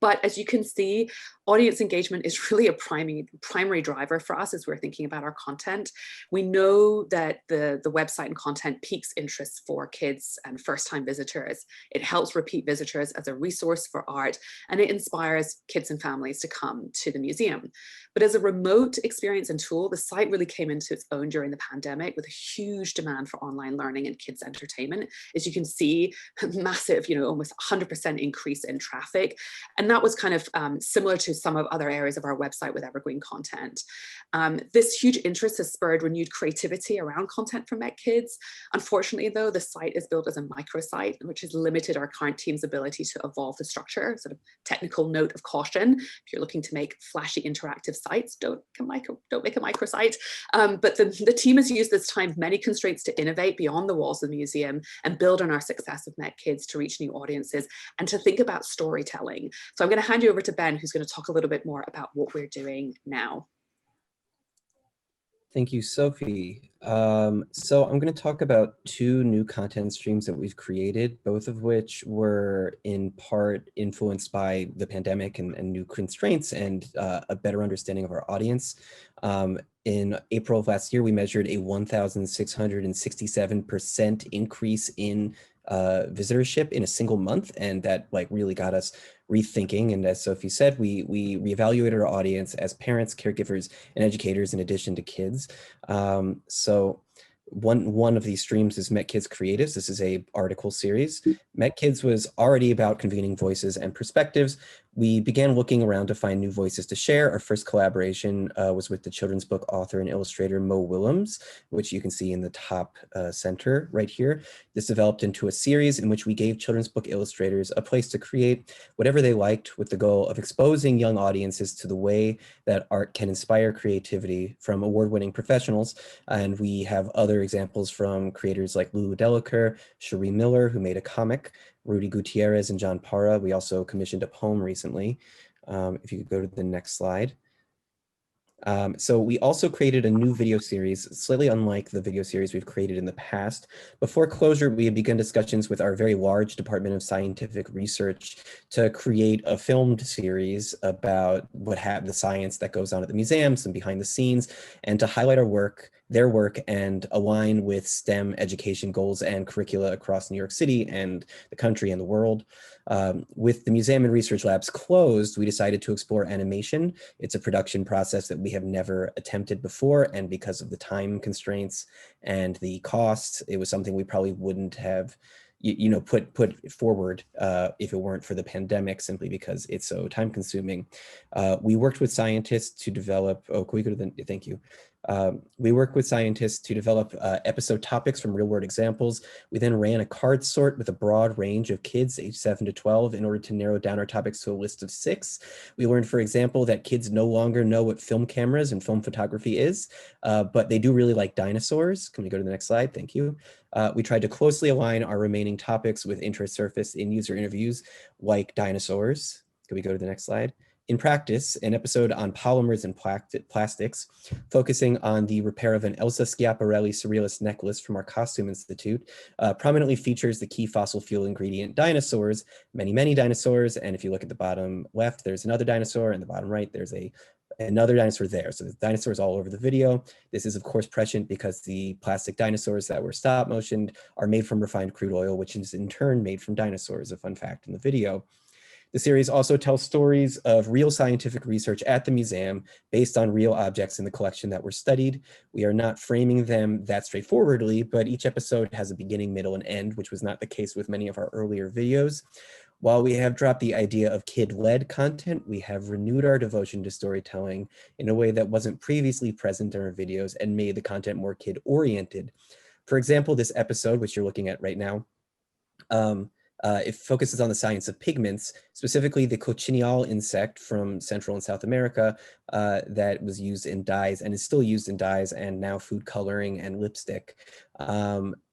Speaker 6: But as you can see, audience engagement is really a primary driver for us as we're thinking about our content. We know that the website and content piques interest for kids and first-time visitors. It helps repeat visitors as a resource for art, and it inspires kids and families to come to the museum. But as a remote experience and tool, the site really came into its own during the pandemic with a huge demand for online learning and kids entertainment. As you can see, massive, almost 100% increase in traffic. And that was kind of similar to some of other areas of our website with evergreen content. This huge interest has spurred renewed creativity around content from MetKids. Unfortunately, though, the site is built as a microsite, which has limited our current team's ability to evolve the structure. Sort of technical note of caution: if you're looking to make flashy interactive sites, don't make a microsite. But the team has used this time of many constraints to innovate beyond the walls of the museum and build on our success with MetKids to reach new audiences and to think about storytelling. So I'm going to hand you over to Ben, who's going to talk a little bit more about what we're doing now.
Speaker 7: Thank you, Sophie. So I'm going to talk about two new content streams that we've created, both of which were in part influenced by the pandemic and new constraints and a better understanding of our audience. In April of last year, we measured a 1,667% increase in visitorship in a single month, and that really got us rethinking. And as Sophie said, we reevaluated our audience as parents, caregivers, and educators in addition to kids. So one of these streams is MetKids Creatives. This is a article series. MetKids was already about convening voices and perspectives. We began looking around to find new voices to share. Our first collaboration was with the children's book author and illustrator Mo Willems, which you can see in the top center right here. This developed into a series in which we gave children's book illustrators a place to create whatever they liked, with the goal of exposing young audiences to the way that art can inspire creativity from award-winning professionals. And we have other examples from creators like Lulu Delacour, Cherie Miller, who made a comic, Rudy Gutierrez, and John Parra. We also commissioned a poem recently. If you could go to the next slide. So we also created a new video series, slightly unlike the video series we've created in the past. Before closure, we had begun discussions with our very large Department of Scientific Research to create a filmed series about the science that goes on at the museum, some behind the scenes, and to highlight our work, their work, and align with STEM education goals and curricula across New York City and the country and the world. With the museum and research labs closed, we decided to explore animation. It's a production process that we have never attempted before, and because of the time constraints and the costs, it was something we probably wouldn't have put forward if it weren't for the pandemic, simply because it's so time consuming. We worked with scientists to develop, can we go to the, thank you. We worked with scientists to develop episode topics from real world examples. We then ran a card sort with a broad range of kids aged 7 to 12 in order to narrow down our topics to a list of 6. We learned, for example, that kids no longer know what film cameras and film photography is, but they do really like dinosaurs. Can we go to the next slide? Thank you. We tried to closely align our remaining topics with interest surfaced in user interviews like dinosaurs. Can we go to the next slide? In practice, an episode on polymers and plastics, focusing on the repair of an Elsa Schiaparelli surrealist necklace from our Costume Institute, prominently features the key fossil fuel ingredient dinosaurs, many dinosaurs. And if you look at the bottom left, there's another dinosaur, and the bottom right, there's another dinosaur there. So there's dinosaurs all over the video. This is of course prescient because the plastic dinosaurs that were stop motioned are made from refined crude oil, which is in turn made from dinosaurs, a fun fact in the video. The series also tells stories of real scientific research at the museum based on real objects in the collection that were studied. We are not framing them that straightforwardly, but each episode has a beginning, middle, and end, which was not the case with many of our earlier videos. While we have dropped the idea of kid-led content, we have renewed our devotion to storytelling in a way that wasn't previously present in our videos and made the content more kid-oriented. For example, this episode, which you're looking at right now, it focuses on the science of pigments, specifically the cochineal insect from Central and South America that was used in dyes and is still used in dyes and now food coloring and lipstick.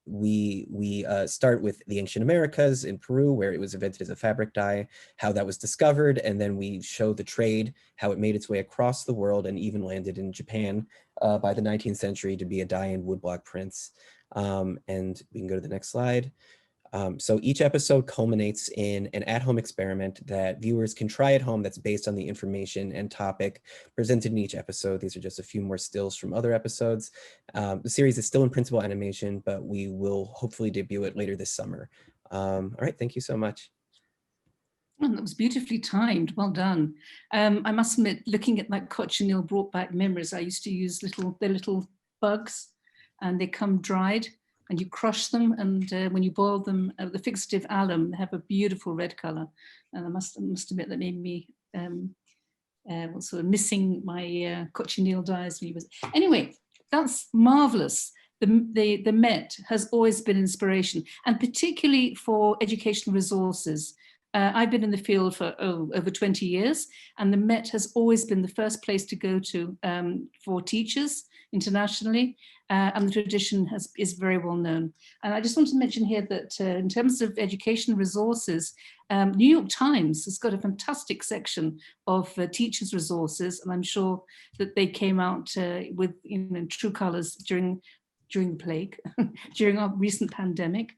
Speaker 7: We start with the ancient Americas in Peru, where it was invented as a fabric dye, how that was discovered, and then we show the trade, how it made its way across the world and even landed in Japan by the 19th century to be a dye in woodblock prints. And we can go to the next slide. So each episode culminates in an at-home experiment that viewers can try at home that's based on the information and topic presented in each episode. These are just a few more stills from other episodes. The series is still in principal animation, but we will hopefully debut it later this summer. All right, thank you so much.
Speaker 1: Oh, that was beautifully timed. Well done. I must admit, looking at that cochineal brought back memories. I used to use the little bugs, and they come dried, and you crush them, and when you boil them, the fixative alum, they have a beautiful red color. And I must admit that made me sort of missing my cochineal dyes. Anyway, that's marvelous. The Met has always been inspiration, and particularly for educational resources. I've been in the field for over 20 years, and the Met has always been the first place to go to for teachers internationally, and the tradition is very well known. And I just want to mention here that in terms of education resources, New York Times has got a fantastic section of teachers' resources, and I'm sure that they came out with true colours during the plague, during our recent pandemic,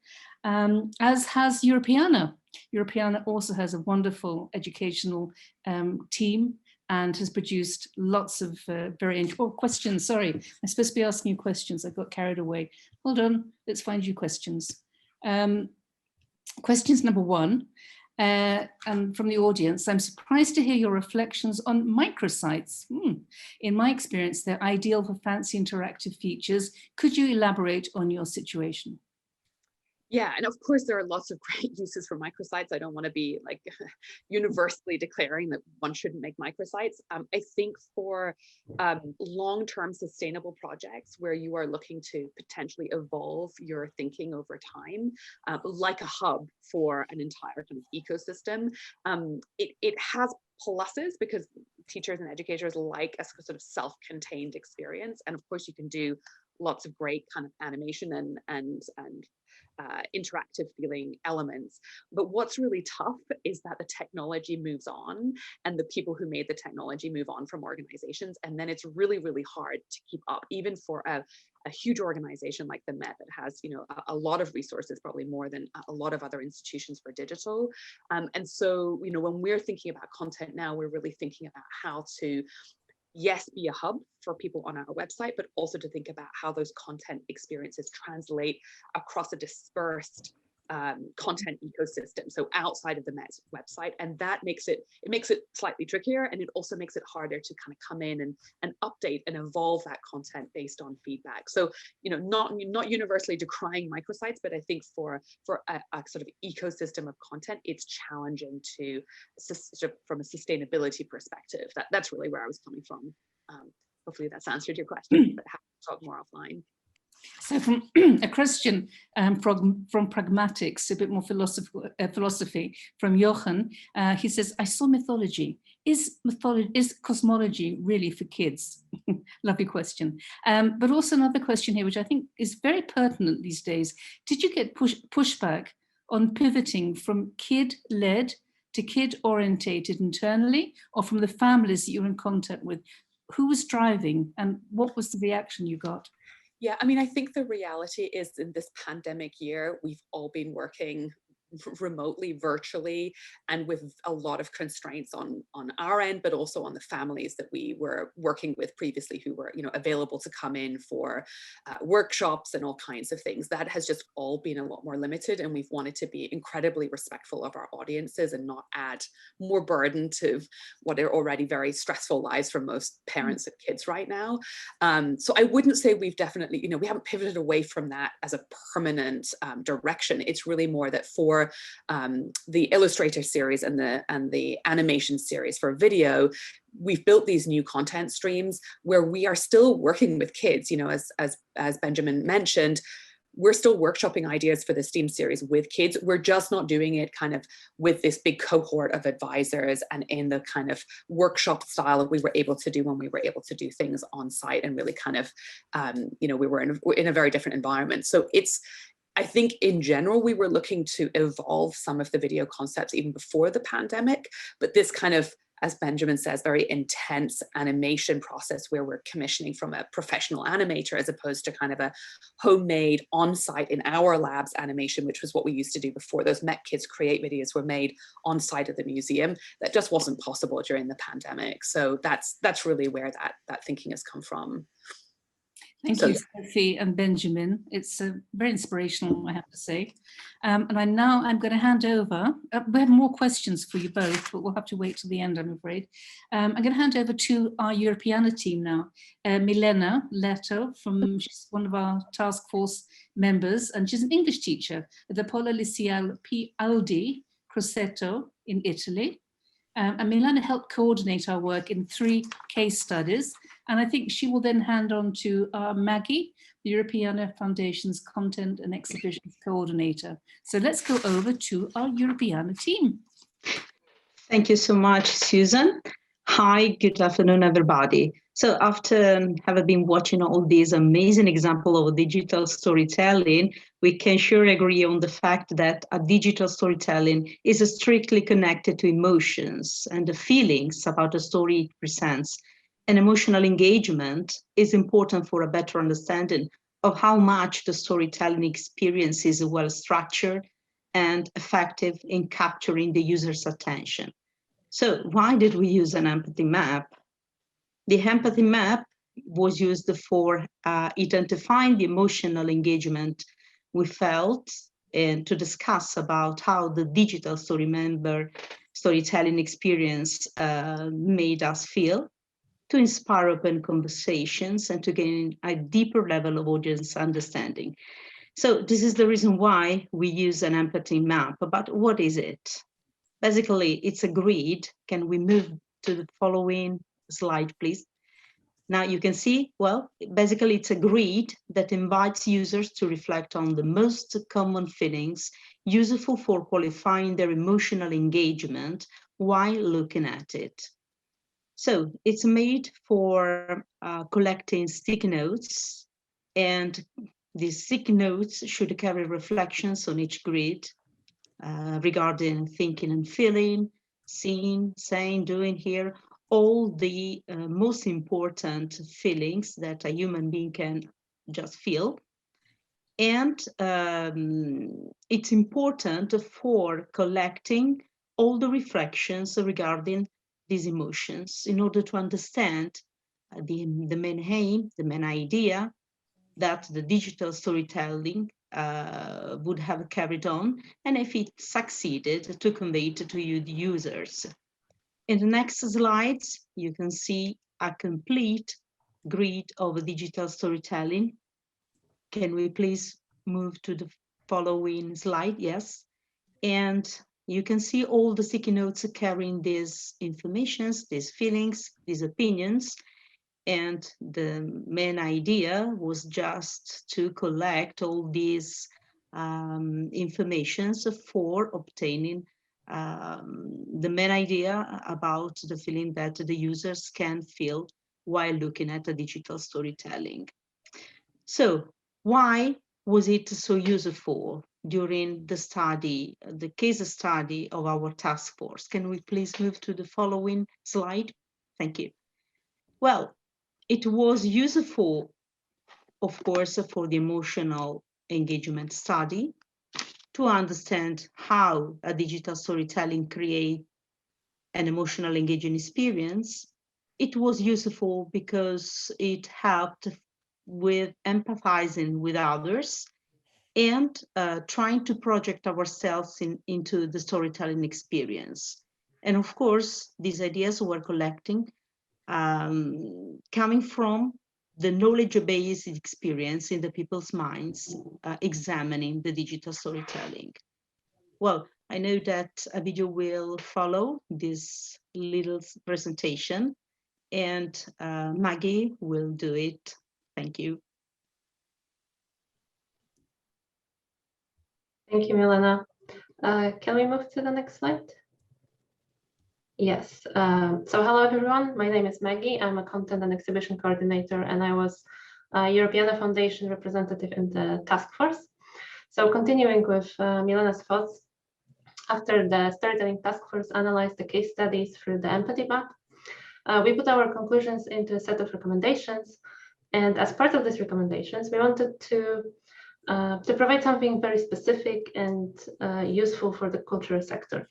Speaker 1: as has Europeana. Europeana also has a wonderful educational team and has produced lots of very interesting questions. Sorry, I'm supposed to be asking you questions. I got carried away. Hold on, let's find you questions. Questions number one, and from the audience, I'm surprised to hear your reflections on microsites. In my experience, they're ideal for fancy interactive features. Could you elaborate on your situation?
Speaker 6: Yeah, and of course, there are lots of great uses for microsites. I don't want to be like universally declaring that one shouldn't make microsites. I think for long-term sustainable projects where you are looking to potentially evolve your thinking over time, like a hub for an entire kind of ecosystem, it has pluses because teachers and educators like a sort of self-contained experience. And of course, you can do lots of great kind of animation and interactive feeling elements. But what's really tough is that the technology moves on and the people who made the technology move on from organizations. And then it's really, really hard to keep up, even for a huge organization like the Met that has, a lot of resources, probably more than a lot of other institutions for digital. And so, when we're thinking about content now, we're really thinking about how to yes, be a hub for people on our website, but also to think about how those content experiences translate across a dispersed content ecosystem, so outside of the Met's website. And that makes it slightly trickier, and it also makes it harder to kind of come in and update and evolve that content based on feedback. So, not universally decrying microsites, but I think for a sort of ecosystem of content, it's challenging to, from a sustainability perspective. That's really where I was coming from. Hopefully that's answered your question, but happy to talk more offline.
Speaker 1: So from a question from pragmatics, a bit more philosophy from Jochen, he says, I saw mythology. Is cosmology really for kids? Lovely question. But also another question here, which I think is very pertinent these days. Did you get pushback on pivoting from kid-led to kid orientated internally or from the families that you were in contact with? Who was driving and what was the reaction you got?
Speaker 6: Yeah, I mean, I think the reality is in this pandemic year, we've all been working remotely, virtually, and with a lot of constraints on our end, but also on the families that we were working with previously who were, available to come in for workshops and all kinds of things. That has just all been a lot more limited, and we've wanted to be incredibly respectful of our audiences and not add more burden to what are already very stressful lives for most parents and kids right now. So I wouldn't say we've definitely, we haven't pivoted away from that as a permanent direction. It's really more that for the Illustrator series and the animation series for video, we've built these new content streams where we are still working with kids. As Benjamin mentioned, we're still workshopping ideas for the STEAM series with kids. We're just not doing it kind of with this big cohort of advisors and in the kind of workshop style that we were able to do when we were able to do things on site and really kind of, we were in a very different environment. So I think in general, we were looking to evolve some of the video concepts even before the pandemic, but this kind of, as Benjamin says, very intense animation process where we're commissioning from a professional animator as opposed to kind of a homemade on-site in our labs animation, which was what we used to do before. Those MetKids Create videos were made on-site at the museum. That just wasn't possible during the pandemic. So that's really where that thinking has come from.
Speaker 1: Thank you, Sophie and Benjamin. It's very inspirational, I have to say. And I'm going to hand over. We have more questions for you both, but we'll have to wait till the end, I'm afraid. I'm going to hand over to our Europeana team now. Milena Leto, she's one of our task force members, and she's an English teacher at the Polo Liceale P. Aldi Croceto in Italy. And Milena helped coordinate our work in 3 case studies. And I think she will then hand on to Maggie, the Europeana Foundation's Content and Exhibitions Coordinator. So let's go over to our Europeana team.
Speaker 8: Thank you so much, Susan. Hi, good afternoon, everybody. So after having been watching all these amazing examples of digital storytelling, we can sure agree on the fact that a digital storytelling is strictly connected to emotions and the feelings about the story it presents. And emotional engagement is important for a better understanding of how much the storytelling experience is well structured and effective in capturing the user's attention. So why did we use an empathy map? The empathy map was used for identifying the emotional engagement we felt and to discuss about how the digital storytelling experience made us feel, to inspire open conversations and to gain a deeper level of audience understanding. So this is the reason why we use an empathy map. But what is it? Basically, it's a grid. Can we move to the following slide, please? Now you can see, well, basically it's a grid that invites users to reflect on the most common feelings useful for qualifying their emotional engagement while looking at it. So it's made for collecting sticky notes, and these sticky notes should carry reflections on each grid regarding thinking and feeling, seeing, saying, doing, here, all the most important feelings that a human being can just feel. And it's important for collecting all the reflections regarding these emotions in order to understand the main aim, the main idea that the digital storytelling would have carried on, and if it succeeded to convey it to you, the users. In the next slides, you can see a complete grid of digital storytelling. Can we please move to the following slide? Yes. And you can see all the sticky notes carrying these informations, these feelings, these opinions. And the main idea was just to collect all these informations for obtaining the main idea about the feeling that the users can feel while looking at the digital storytelling. So why was it so useful? during the study, the case study of our task force. Can we please move to the following slide? Thank you. Well, it was useful, of course, for the emotional engagement study to understand how a digital storytelling creates an emotional engaging experience. It was useful because it helped with empathizing with others and trying to project ourselves into the storytelling experience. And of course, these ideas were collecting, coming from the knowledge-based experience in the people's minds, examining the digital storytelling. Well, I know that a video will follow this little presentation, and Maggie will do it. Thank you.
Speaker 9: Thank you, Milena. Can we move to the next slide? Yes. So hello, everyone. My name is Maggie. I'm a content and exhibition coordinator, and I was a Europeana Foundation representative in the task force. So continuing with Milena's thoughts, after the storytelling task force analyzed the case studies through the empathy map, we put our conclusions into a set of recommendations. And as part of these recommendations, we wanted to provide something very specific and useful for the cultural sector.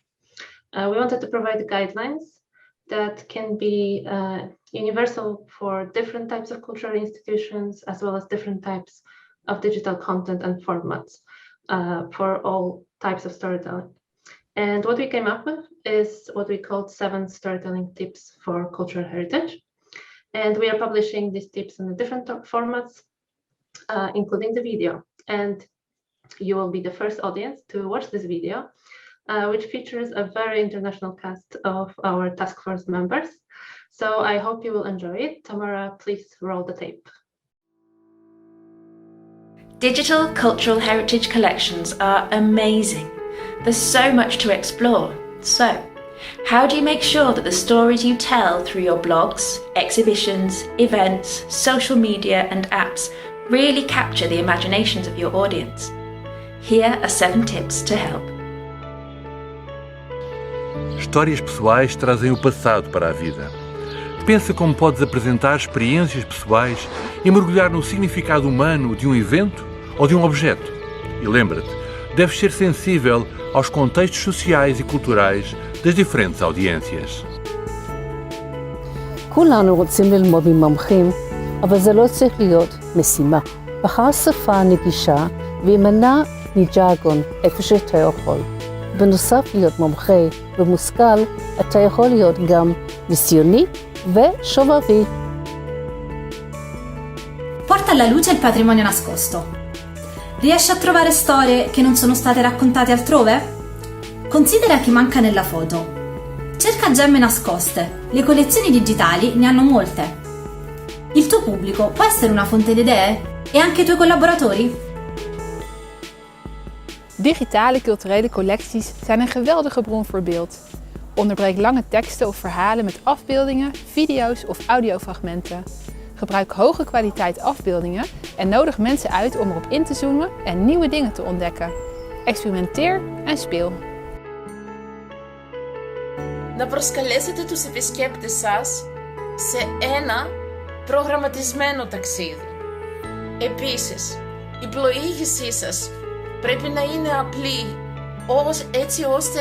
Speaker 9: We wanted to provide guidelines that can be universal for different types of cultural institutions, as well as different types of digital content and formats for all types of storytelling. And what we came up with is what we called 7 storytelling tips for cultural heritage. And we are publishing these tips in the different formats, including the video. And you will be the first audience to watch this video, which features a very international cast of our task force members. So I hope you will enjoy it. Tamara, please roll the tape.
Speaker 10: Digital cultural heritage collections are amazing. There's so much to explore. So, how do you make sure that the stories you tell through your blogs, exhibitions, events, social media and apps really capture the imaginations of your audience? Here are 7 tips to help.
Speaker 11: Histórias pessoais trazem o passado para a vida. Pensa como podes apresentar experiências pessoais e mergulhar no significado humano de um evento ou de um objeto. E lembra-te, deves ser sensível aos contextos sociais e culturais das diferentes audiências.
Speaker 12: כולנו רוצים ללמוד ממומחים, אבל זה לא צריך להיות משימה. בחר שפה נגישה וימנע מג'ארגון איפה שאתה יכול. בנוסף להיות מומחה ומושכל, אתה יכול להיות גם ניסיוני ושובבי.
Speaker 13: Porta alla luce il patrimonio nascosto. Riesci a trovare storie che non sono state raccontate altrove? Considera chi manca nella foto. Cerca gemme nascoste. Le collezioni digitali ne hanno molte. Il tuo pubblico può essere una fonte di idee? E anche i tuoi collaboratori?
Speaker 14: Digitale culturele collecties zijn een geweldige bron voor beeld. Onderbreek lange teksten of verhalen met afbeeldingen, video's of audiofragmenten. Gebruik hoge kwaliteit afbeeldingen en nodig mensen uit om erop in te zoomen en nieuwe dingen te ontdekken. Experimenteer en speel.
Speaker 15: Να προσκαλέσετε τους επισκέπτες σας σε ένα προγραμματισμένο ταξίδι. Επίσης, η πλοήγησή σας πρέπει να είναι απλή, έτσι ώστε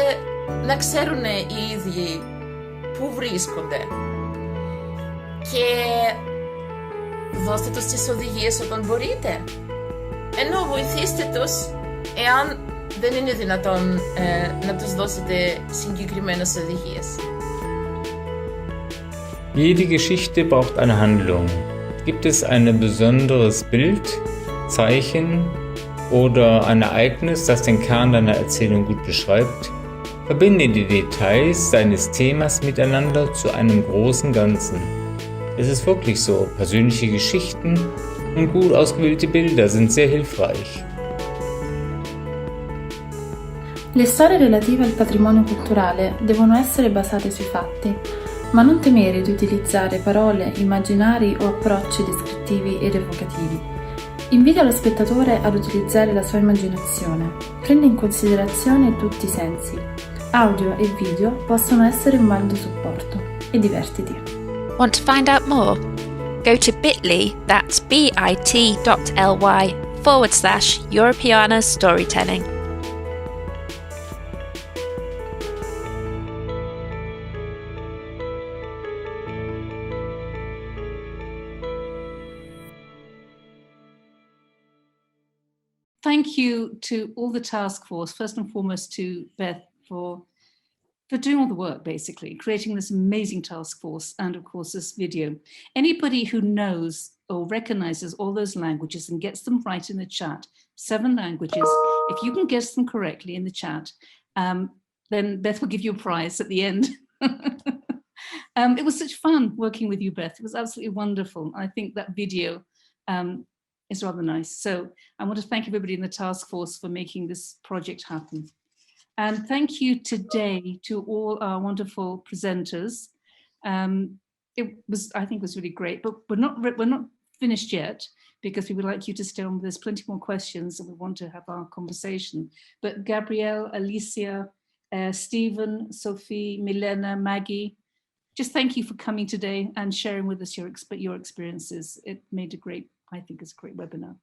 Speaker 15: να ξέρουν οι ίδιοι πού βρίσκονται. Και δώστε τους τις οδηγίες όταν μπορείτε. Ενώ βοηθήστε τους εάν δεν είναι δυνατόν να τους δώσετε συγκεκριμένες οδηγίες.
Speaker 16: Jede Geschichte braucht eine Handlung. Gibt es ein besonderes Bild, Zeichen oder ein Ereignis, das den Kern deiner Erzählung gut beschreibt? Verbinde die Details deines Themas miteinander zu einem großen Ganzen. Es ist wirklich so, persönliche Geschichten und gut ausgewählte Bilder sind sehr hilfreich.
Speaker 17: Le storie relative al patrimonio culturale devono essere basate sui fatti, ma non temere di utilizzare parole, immaginari o approcci descrittivi ed evocativi. Invita lo spettatore ad utilizzare la sua immaginazione. Prende in considerazione tutti i sensi. Audio e video possono essere un valido supporto. E divertiti.
Speaker 2: Want to find out more? Go to bit.ly, that's bit.ly/Europeana Storytelling.
Speaker 1: Thank you to all the task force, first and foremost to Beth for doing all the work, basically, creating this amazing task force and, of course, this video. Anybody who knows or recognizes all those languages and gets them right in the chat, 7 languages, if you can guess them correctly in the chat, then Beth will give you a prize at the end. It was such fun working with you, Beth. It was absolutely wonderful. I think that video is rather nice. So I want to thank everybody in the task force for making this project happen. And thank you today to all our wonderful presenters. It was, I think, was really great, but we're not finished yet because we would like you to stay on. There's plenty more questions and we want to have our conversation. But Gabrielle, Alicia, Stephen, Sophie, Milena, Maggie, just thank you for coming today and sharing with us your experiences. It made a great, I think it's a great webinar.